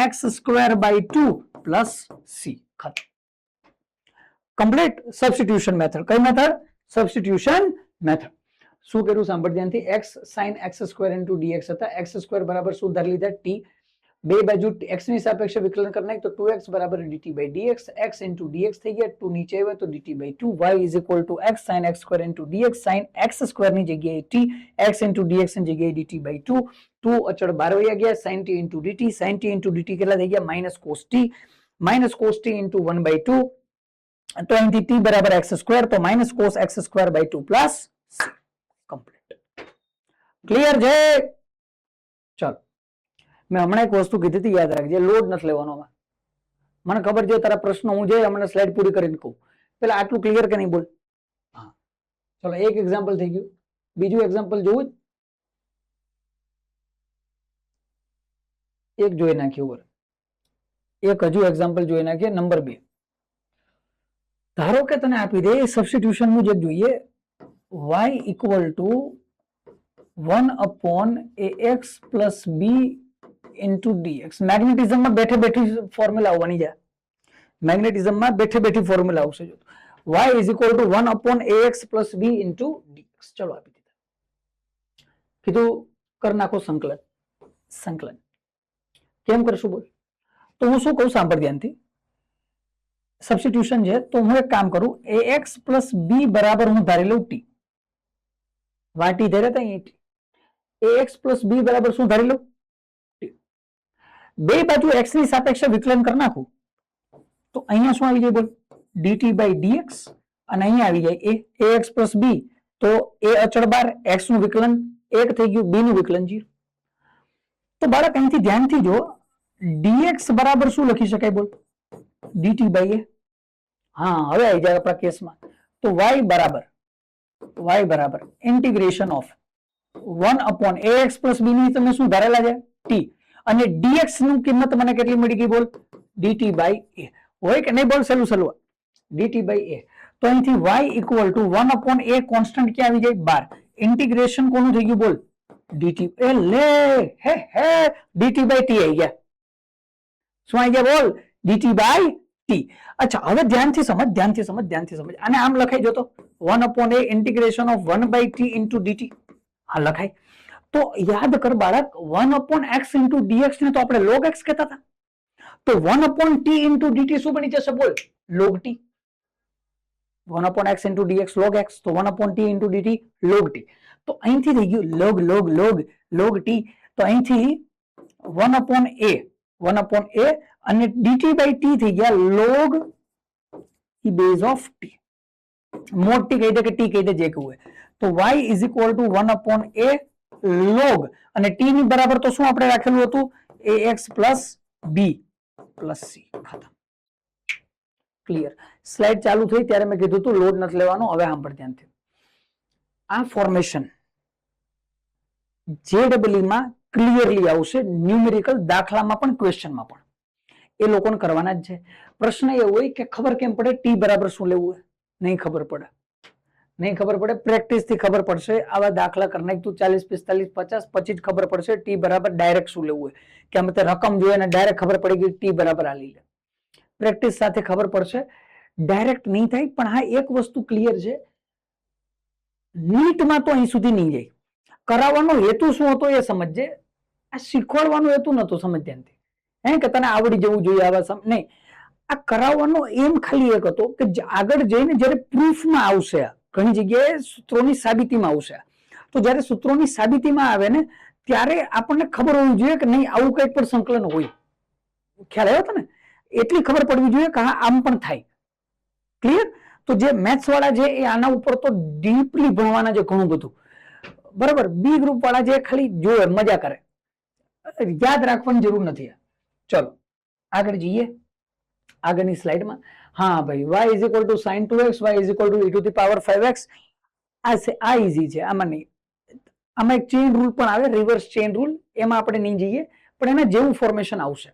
Speaker 1: x square by 2 plus c. ખતમ. Complete substitution method. કઈ મેથડ? Substitution method. શું કર્યું સાંભળ ધ્યાનથી. x sin x² into dx હતા. x² બરાબર શું ધારી લીધા? t. બે બાજુ x ની સાપેક્ષે વિકલન કરી નાખ તો 2x બરાબર dt by dx. x into dx થઈ ગયા. 2 નીચે આવ્યો તો dt by 2. y is equal to x sin x² into dx. sin x² ની જગ્યાએ t, x into dx ની જગ્યાએ dt by 2. 2 અચળ 12 વયા ગયા. sin t into dt. sin t into dt કેટલા થઈ ગયા? minus cos t. minus cos t into 1 by 2. તો અહીંથી t બરાબર x², તો minus cos x² by 2 plus c. Complete. Clear છે? ચાલો, મેં હમણાં એક વસ્તુ કીધી હતી, યાદ રાખજે. લોડ નથી લેવાનો. મને ખબર છે તારા પ્રશ્નો હું જે હમણાં સ્લાઇડ પૂરી કરીને કહું. પેલા આટલું ક્લિયર કે નહીં બોલ. હા, ચલો એક એક્ઝામ્પલ થઈ ગયું. બીજું એક્ઝામ્પલ જોવું જ? એક જોઈ નાખ્યું. એક હજુ એક્ઝામ્પલ જોઈ નાખીએ. નંબર 2. ધારો કે તને આપી દે સબસ્ટિટ્યુશન નું જે જોઈએ, y equal to 1/ax plus b into dx. મેગ્નેટિઝમમાં બેઠે બેઠી ફોર્મ્યુલા આવવાની છે. મેગ્નેટિઝમમાં બેઠે બેઠી ફોર્મ્યુલા આવશે. y is equal to 1/ax plus b into dx. ચલો આપી દીધા. કીધું કર નાખો સંકલન. સંકલન કેમ કરશું બોલ? તો હું શું કહું સાંભળ ધ્યાનથી. સબસ્ટિટ્યુશન છે તો હું એક કામ કરું. ax plus b બરાબર હું ધારી લઉં t. વાટી ધરે હતા અહીં t. ax plus b બરાબર શું ધારી લઉં? t. બે બાજુ x ની સાપેક્ષે વિકલન કરી નાખું તો અહીંયા શું આવી જાય બોલ? dt by dx. અને અહીંયા આવી જાય ax plus b. તો a અચળ 12, x નું વિકલન 1 થઈ ગયું, b નું વિકલન 0. તો બાળક અહીંથી ધ્યાનથી જો, dx બરાબર શું લખી શકાય બોલ? dt by a. હા, હવે આવી જાય આપણા કેસમાં. તો y બરાબર integration of 1/ax plus b ની તમે શું ધારેલા છે? t. અને dx નું કિંમત મને કેટલી મળી ગઈ બોલ? dt by a. હોય કે નહીં બોલ? સલું dt by a. તો અહીંથી y equal to 1/a constant ક્યાં આવી જાય? 12. ઇન્ટિગ્રેશન કોનું થઈ ગયું બોલ? dt. એ લે હે dt by t આવી ગયા. શું આવી ગયા બોલ? dt by t. અચ્છા, હવે ધ્યાનથી સમજ. અને આમ લખાઈ જતો 1/a integration of 1 by t into dt. હા લખાય. તો યાદ કર બાળક, 1/x into dx ને તો આપણે log x કહેતા હતા. તો 1/t into dt શું બની જશે બોલ? log t. 1/x into dx log x, તો 1/t into dt log t. તો અહીંથી થઈ ગયું log t. તો અહીંથી 1/a અને dt by t થઈ ગયા log e base of t. મોટ t કહી દે કે t કહી દે, જે કહું હોય. તો y is equal to 1/a log, અને t ની બરાબર તો શું આપણે રાખેલું હતું? ax plus b plus c. ખતમ. ક્લિયર. સ્લાઇડ ચાલુ થઈ ત્યારે મેં કીધું તું લોડ નથી લેવાનો. હવે સાંભળ ધ્યાનથી. આ ફોર્મેશન JEE માં ક્લિયરલી આવશે, ન્યુમેરિકલ દાખલામાં પણ, ક્વેશ્ચનમાં પણ. એ લોકોને કરવાના જ છે. પ્રશ્ન એ હોય કે ખબર કેમ પડે t બરાબર શું લેવું હોય? નહીં ખબર પડે. પ્રેક્ટિસ થી ખબર પડશે. આવા દાખલા કરી નાખ તું 40, 45, 50, પછી જ ખબર પડશે t બરાબર ડાયરેક્ટ શું લેવું હોય. કે અમે તે રકમ જોઈએ ને ડાયરેક્ટ ખબર પડી ગઈ t બરાબર આ લઈ લે. પ્રેક્ટિસ સાથે ખબર પડશે. ડાયરેક્ટ નહીં થાય. પણ હા, એક વસ્તુ ક્લિયર છે, નીટમાં તો અહીં સુધી નહીં જાય. કરાવવાનો હેતુ શું હતો એ સમજજે. આ શીખવાડવાનો હેતુ નતો, સમજ ધ્યાનથી. કે તને આવડી જવું જોઈએ આવા નહીં. આ કરાવવાનો એમ ખાલી એક હતો કે આગળ જઈને જયારે પ્રૂફમાં આવશે, ઘણી જગ્યાએ સૂત્રોની સાબિતીમાં આવશે, તો જયારે સૂત્રોની સાબિતીમાં આવે ને ત્યારે આપણને ખબર હોવી જોઈએ કે નહીં આવું કંઈક પણ સંકલન હોય. ખ્યાલ આવ્યો ને? એટલી ખબર પડવી જોઈએ કે હા આમ પણ થાય. ક્લિયર? તો જે મેથ્સ વાળા છે એ આના ઉપર તો ડીપલી ભણવાના છે ઘણું બધું. બરાબર. બી ગ્રુપ વાળા જે ખાલી જોવે, મજા કરે, યાદ રાખવાની જરૂર નથી. ચલો આગળ જઈએ, આગળની સ્લાઇડમાં. હા ભાઈ, y is equal to sin 2x, y is equal to e to the power 5x. આ ઈઝી છે. આમાં નહીં. આમાં એક ચેઇન રૂલ પણ આવે, રિવર્સ ચેઇન રૂલ. એમાં આપણે નહીં જઈએ, પણ એના જેવું ફોર્મેશન આવશે.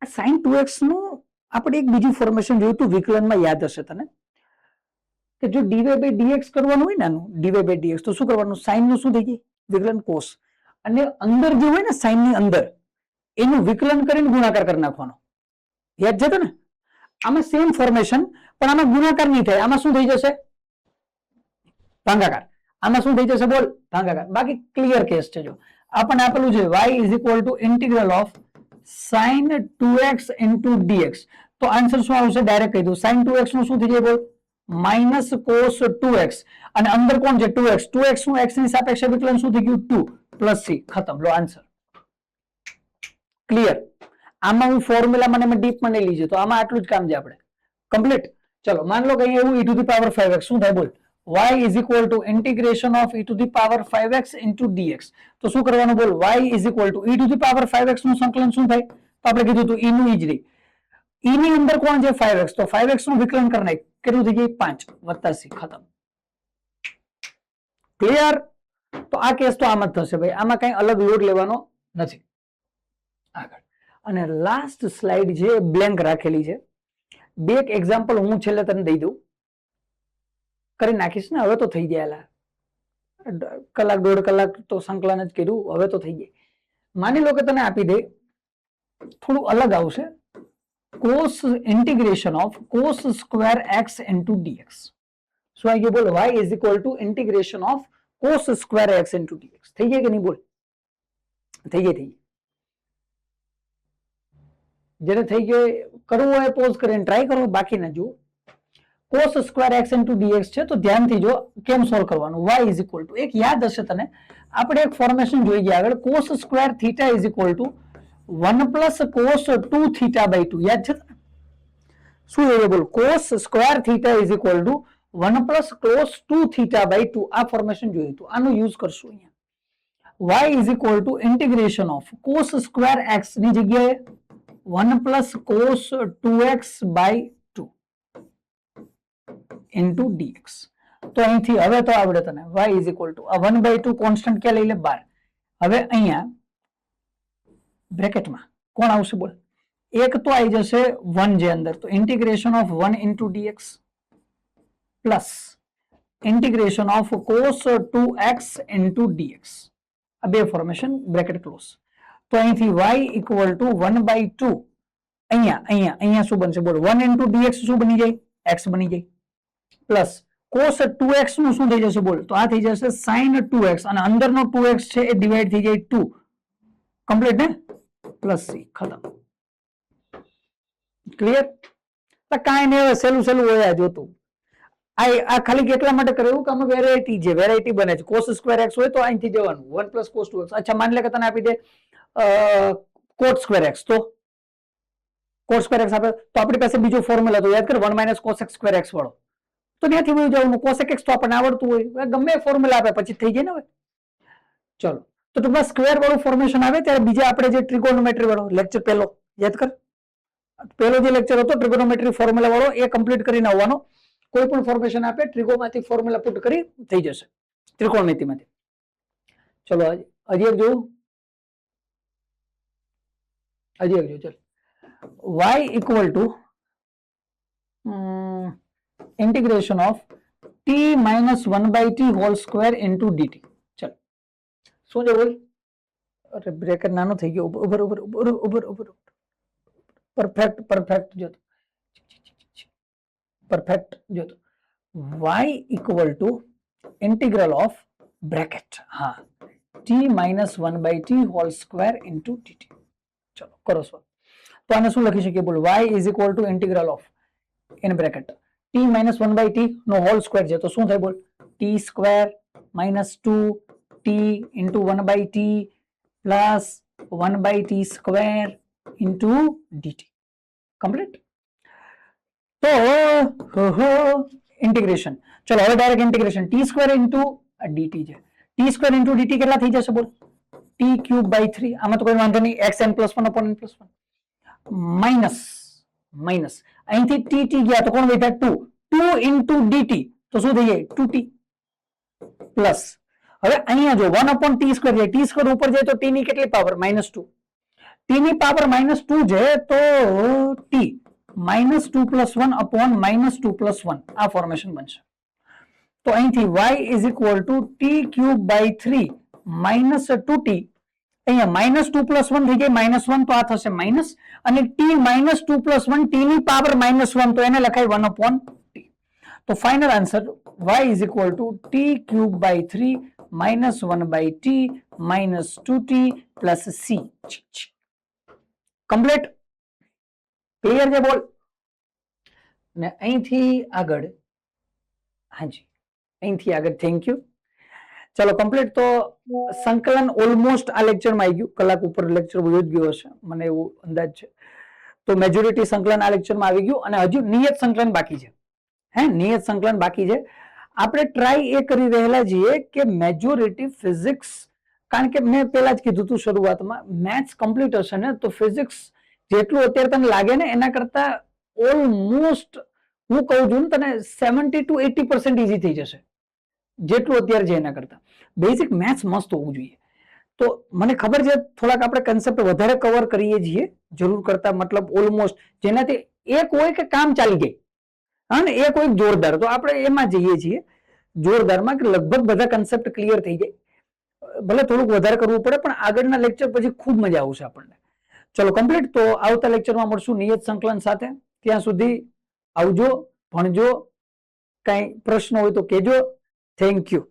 Speaker 1: આ sin 2x નું આપણે એક બીજું ફોર્મેશન જોયું હતું વિકલનમાં, યાદ હશે તને, કે જો dy by dx કરવાનું હોય ને, આનું dy by dx, તો શું કરવાનું? સાઇન નું શું થઈ જાય? વિકલન કોસ. અને અંદર જે હોય ને સાઇન ની અંદર, એનું વિકલન કરીને ગુણાકાર કરી નાખવાનો. યાદ છે ને? આમાં સેમ ફોર્મેશન, પણ આમાં ગુણાકાર નહીં થાય, આમાં શું થઈ જશે? ભાગાકાર. આમાં શું થઈ જશે? બોલ, ભાગાકાર. બાકી ક્લિયર કેસ છે. જો આપણને આપેલું છે y is equal to integral of sin 2x into dx, તો આન્સર શું આવશે? ડાયરેક્ટ કહી દઉં, sin 2x નું શું થઈ જાય? બોલ, માઇનસ cos 2x, અને અંદર કોણ છે? 2x. 2x નું x ની સાપેક્ષે વિકલન શું થઈ ગયું? 2 પ્લસ c. ખતમ. લો આન્સર. ક્લિયર. આમાં હું ફોર્મ્યુલા મને ડીપમાં નહીં લીધું, તો આમાં આટલું જ કામ છે આપણે. કમ્પ્લીટ. ચલો માન લો કે અહીંયા એવું e two the power 5x શું થાય? બોલ, y is equal to integration of e to the power 5x into dx. તો શું કરવાનું? બોલ, y is equal to e to the power 5x નું સંકલન શું થાય? તો આપણે કીધું હતું e નું ઈ જ રહી. e ની અંદર કોણ છે? 5x. તો 5x નું વિકલન કરી નાખ. કેટલું થઈ જાય? 5 વત્તા c. ખતમ. ક્લિયર. તો આ કેસ તો આમ જ થશે ભાઈ, આમાં કઈ અલગ લોડ લેવાનો નથી. આગળ. અને લાસ્ટ સ્લાઇડ જે બ્લેન્ક રાખેલી છે, બે એક એક્ઝામ્પલ હું છેલ્લે તને દઈ દઉં, કરી નાખીશ ને. હવે તો થઈ જાય, કલાક 1.5 કલાક તો સંકલન જ કર્યું, હવે તો થઈ જાય. માની લો કે તને આપી દે, થોડું અલગ આવશે, cos integration of cos square x into dx. શું આવી ગયું? બોલ, y is equal to integration of cos square x into dx. થઈ જાય કે નહીં? બોલ, થઈ જાય. થઈ જાય. જેને થઈ ગયો કરવું હોય પોઝ કરીને ટ્રાય કરો, બાકી ના જુઓ. cos square x into dx છે, તો ધ્યાનથી જો કેમ સોલ્વ કરવાનું. y is equal to, એક યાદ હશે તને, આપણે એક ફોર્મેશન જોઈ ગયા આગળ, cos square theta is equal to 1 plus cos 2 theta by 2. યાદ છે તને? શું એ? બોલ, cos square theta is equal to 1 plus cos 2 theta by 2. આ ફોર્મેશન જોયું હતું, આનો યુઝ કરશું અહીંયા. y is equal to integration of cos square x ની જગ્યાએ 1 plus cos 2x by 2 into dx. તો અહીંથી હવે તો આવડે તને, y is equal to આ 1 by 2 કોન્સ્ટન્ટ ક્યાં લઈ લે? 12. હવે અહીંયા બ્રેકેટમાં કોણ આવશે? બોલ, એક તો આવી જશે 1 જે અંદર, તો integration of 1 into dx plus integration of cos 2x into dx. આ બે ફોર્મેશન, બ્રેકેટ ક્લોઝ. તો અહીંથી y ઇક્વલ ટુ 1 by 2, અહીંયા શું બનશે? બોલ, 1 into dx શું બની જાય? x બની જાય. પ્લસ cos 2x નું શું થઈ જશે? બોલ, તો આ થઈ જશે sin 2x, અને અંદરનો 2x છે એ ડિવાઈડ થઈ જાય 2. કમ્પ્લીટ ને? Plus c. ખતમ. ક્લિયર. કાંઈ નહીં, હવે સહેલું હોય જોતું. આ ખાલી એટલા માટે કર્યું કે આમાં વેરાયટી છે, વેરાયટી બને છે. cos સ્ક્વેર x હોય તો અહીંથી જવાનું 1 plus cos 2x. અચ્છા, માની લે કે તને આપી દે cot સ્ક્વેર x, તો cot સ્ક્વેર x આપે તો આપણી પાસે બીજો ફોર્મ્યુલા તો યાદ કર, 1 minus cos x square x વાળો, તો ત્યાંથી વયું જવાનું. cos x તો આપણને આવડતું હોય, ગમે ફોર્મ્યુલા આપે પછી થઈ જાય ને. હવે ચલો, તો ટૂંકમાં સ્ક્વેર વાળું ફોર્મેશન આવે ત્યારે બીજા આપણે જે ટ્રિગોનોમેટ્રી વાળો લેક્ચર પહેલો યાદ કર, પહેલો જે લેક્ચર હતો ટ્રિગોનોમેટ્રી ફોર્મ્યુલા વાળો, એ કમ્પ્લીટ કરીને આવવાનો. કોઈ પણ ફોર્મેશન આપે, ટ્રિગોમાંથી ફોર્મ્યુલા પુટ કરી થઈ જશે, ત્રિકોણમિતિમાંથી. ચલો હજી એક જોવું, હજી એક જો. ચલો, y equal two integration of t minus 1 by t whole square into dt. ચલો, શું છે? બોલ, અરે બ્રેકેટ નાનો થઈ ગયો. ઉપર પરફેક્ટ જોતો, પરફેક્ટ જોતો. y equal two integral of bracket, હા, t minus 1 by t whole square into dt. ચલો કરો સોલ્વ. તો આને શું લખી શકીએ? બોલ, y is equal to integral of in bracket t minus 1 by t નો હોલ સ્ક્વેર છે, તો શું થાય? બોલ, t square minus 2t into 1 by t plus 1 by t square into dt. Complete. તો ઇન્ટિગ્રેશન, ચલો હવે direct integration t square into dt છે. t સ્ક્વેર ઇન્ટુ dt કેટલા થઈ જશે? બોલ, t ક્યુબ બાય 3. આમાં તો કોઈ વાંધો નહીં, xn plus 1 upon n plus 1 minus અહીંથી t ગયા તો કોણ વધ્યા? 2 ઇન્ટુ dt, તો શું થઈ જાય? 2t પ્લસ, હવે અહીંયા જો 1 upon t સ્ક્વેર જાય, t સ્ક્વેર ઉપર જાય તો t ની કેટલી પાવર? -2. t ની પાવર -2 છે, તો t -2 plus 1 upon -2 plus 1 આ ફોર્મેશન બનશે. તો અહીંથી y is equal to t cube by 3 minus 2t અહીંયા -2 + 1 થઈ ગઈ -1 તો આ થશે માઇનસ અને t -2 + 1 t ની પાવર -1 તો એને લખાય 1/t. તો final answer y = t³ / 3 -1/t -2t + c. Complete clear છે બોલ ને અહીંથી આગળ હાજી અહીંથી આગળ થેન્ક યુ. ચલો કમ્પ્લીટ. તો સંકલન ઓલમોસ્ટ આ લેક્ચરમાં આવી ગયું, કલાક ઉપર લેક્ચર વયો જ ગયો હશે મને એવું અંદાજ છે. તો મેજોરિટી સંકલન આ લેક્ચરમાં આવી ગયું અને હજુ નિયત સંકલન બાકી છે. નિયત સંકલન બાકી છે. આપણે ટ્રાય એ કરી રહેલા છીએ કે મેજોરિટી ફિઝિક્સ, કારણ કે મેં પહેલા જ કીધું હતું શરૂઆતમાં મેથ્સ કમ્પ્લીટ હશે ને તો ફિઝિક્સ જેટલું અત્યારે તને લાગે ને એના કરતા ઓલમોસ્ટ હું કહું છું ને તને 70 to 80% ઈઝી થઈ જશે જેટલું અત્યારે છે એના કરતા. બેઝિક મેથ્સ મસ્ત હોવું જોઈએ. તો મને ખબર છે થોડાક આપણે કન્સેપ્ટ વધારે કવર કરીએ છીએ જરૂર કરતા, મતલબ ઓલમોસ્ટ, જેનાથી એક હોય કે કામ ચાલી જાય હા ને, એક હોય જોરદાર, તો આપણે એમાં જઈએ છીએ જોરદારમાં કે લગભગ બધા કન્સેપ્ટ ક્લિયર થઈ જાય. ભલે થોડુંક વધારે કરવું પડે પણ આગળના લેક્ચર પછી ખૂબ મજા આવશે આપણને. ચલો કમ્પ્લીટ. તો આવતા લેક્ચરમાં મળશું નિયત સંકલન સાથે. ત્યાં સુધી આવજો, ભણજો, કઈ પ્રશ્ન હોય તો કહેજો. Thank you.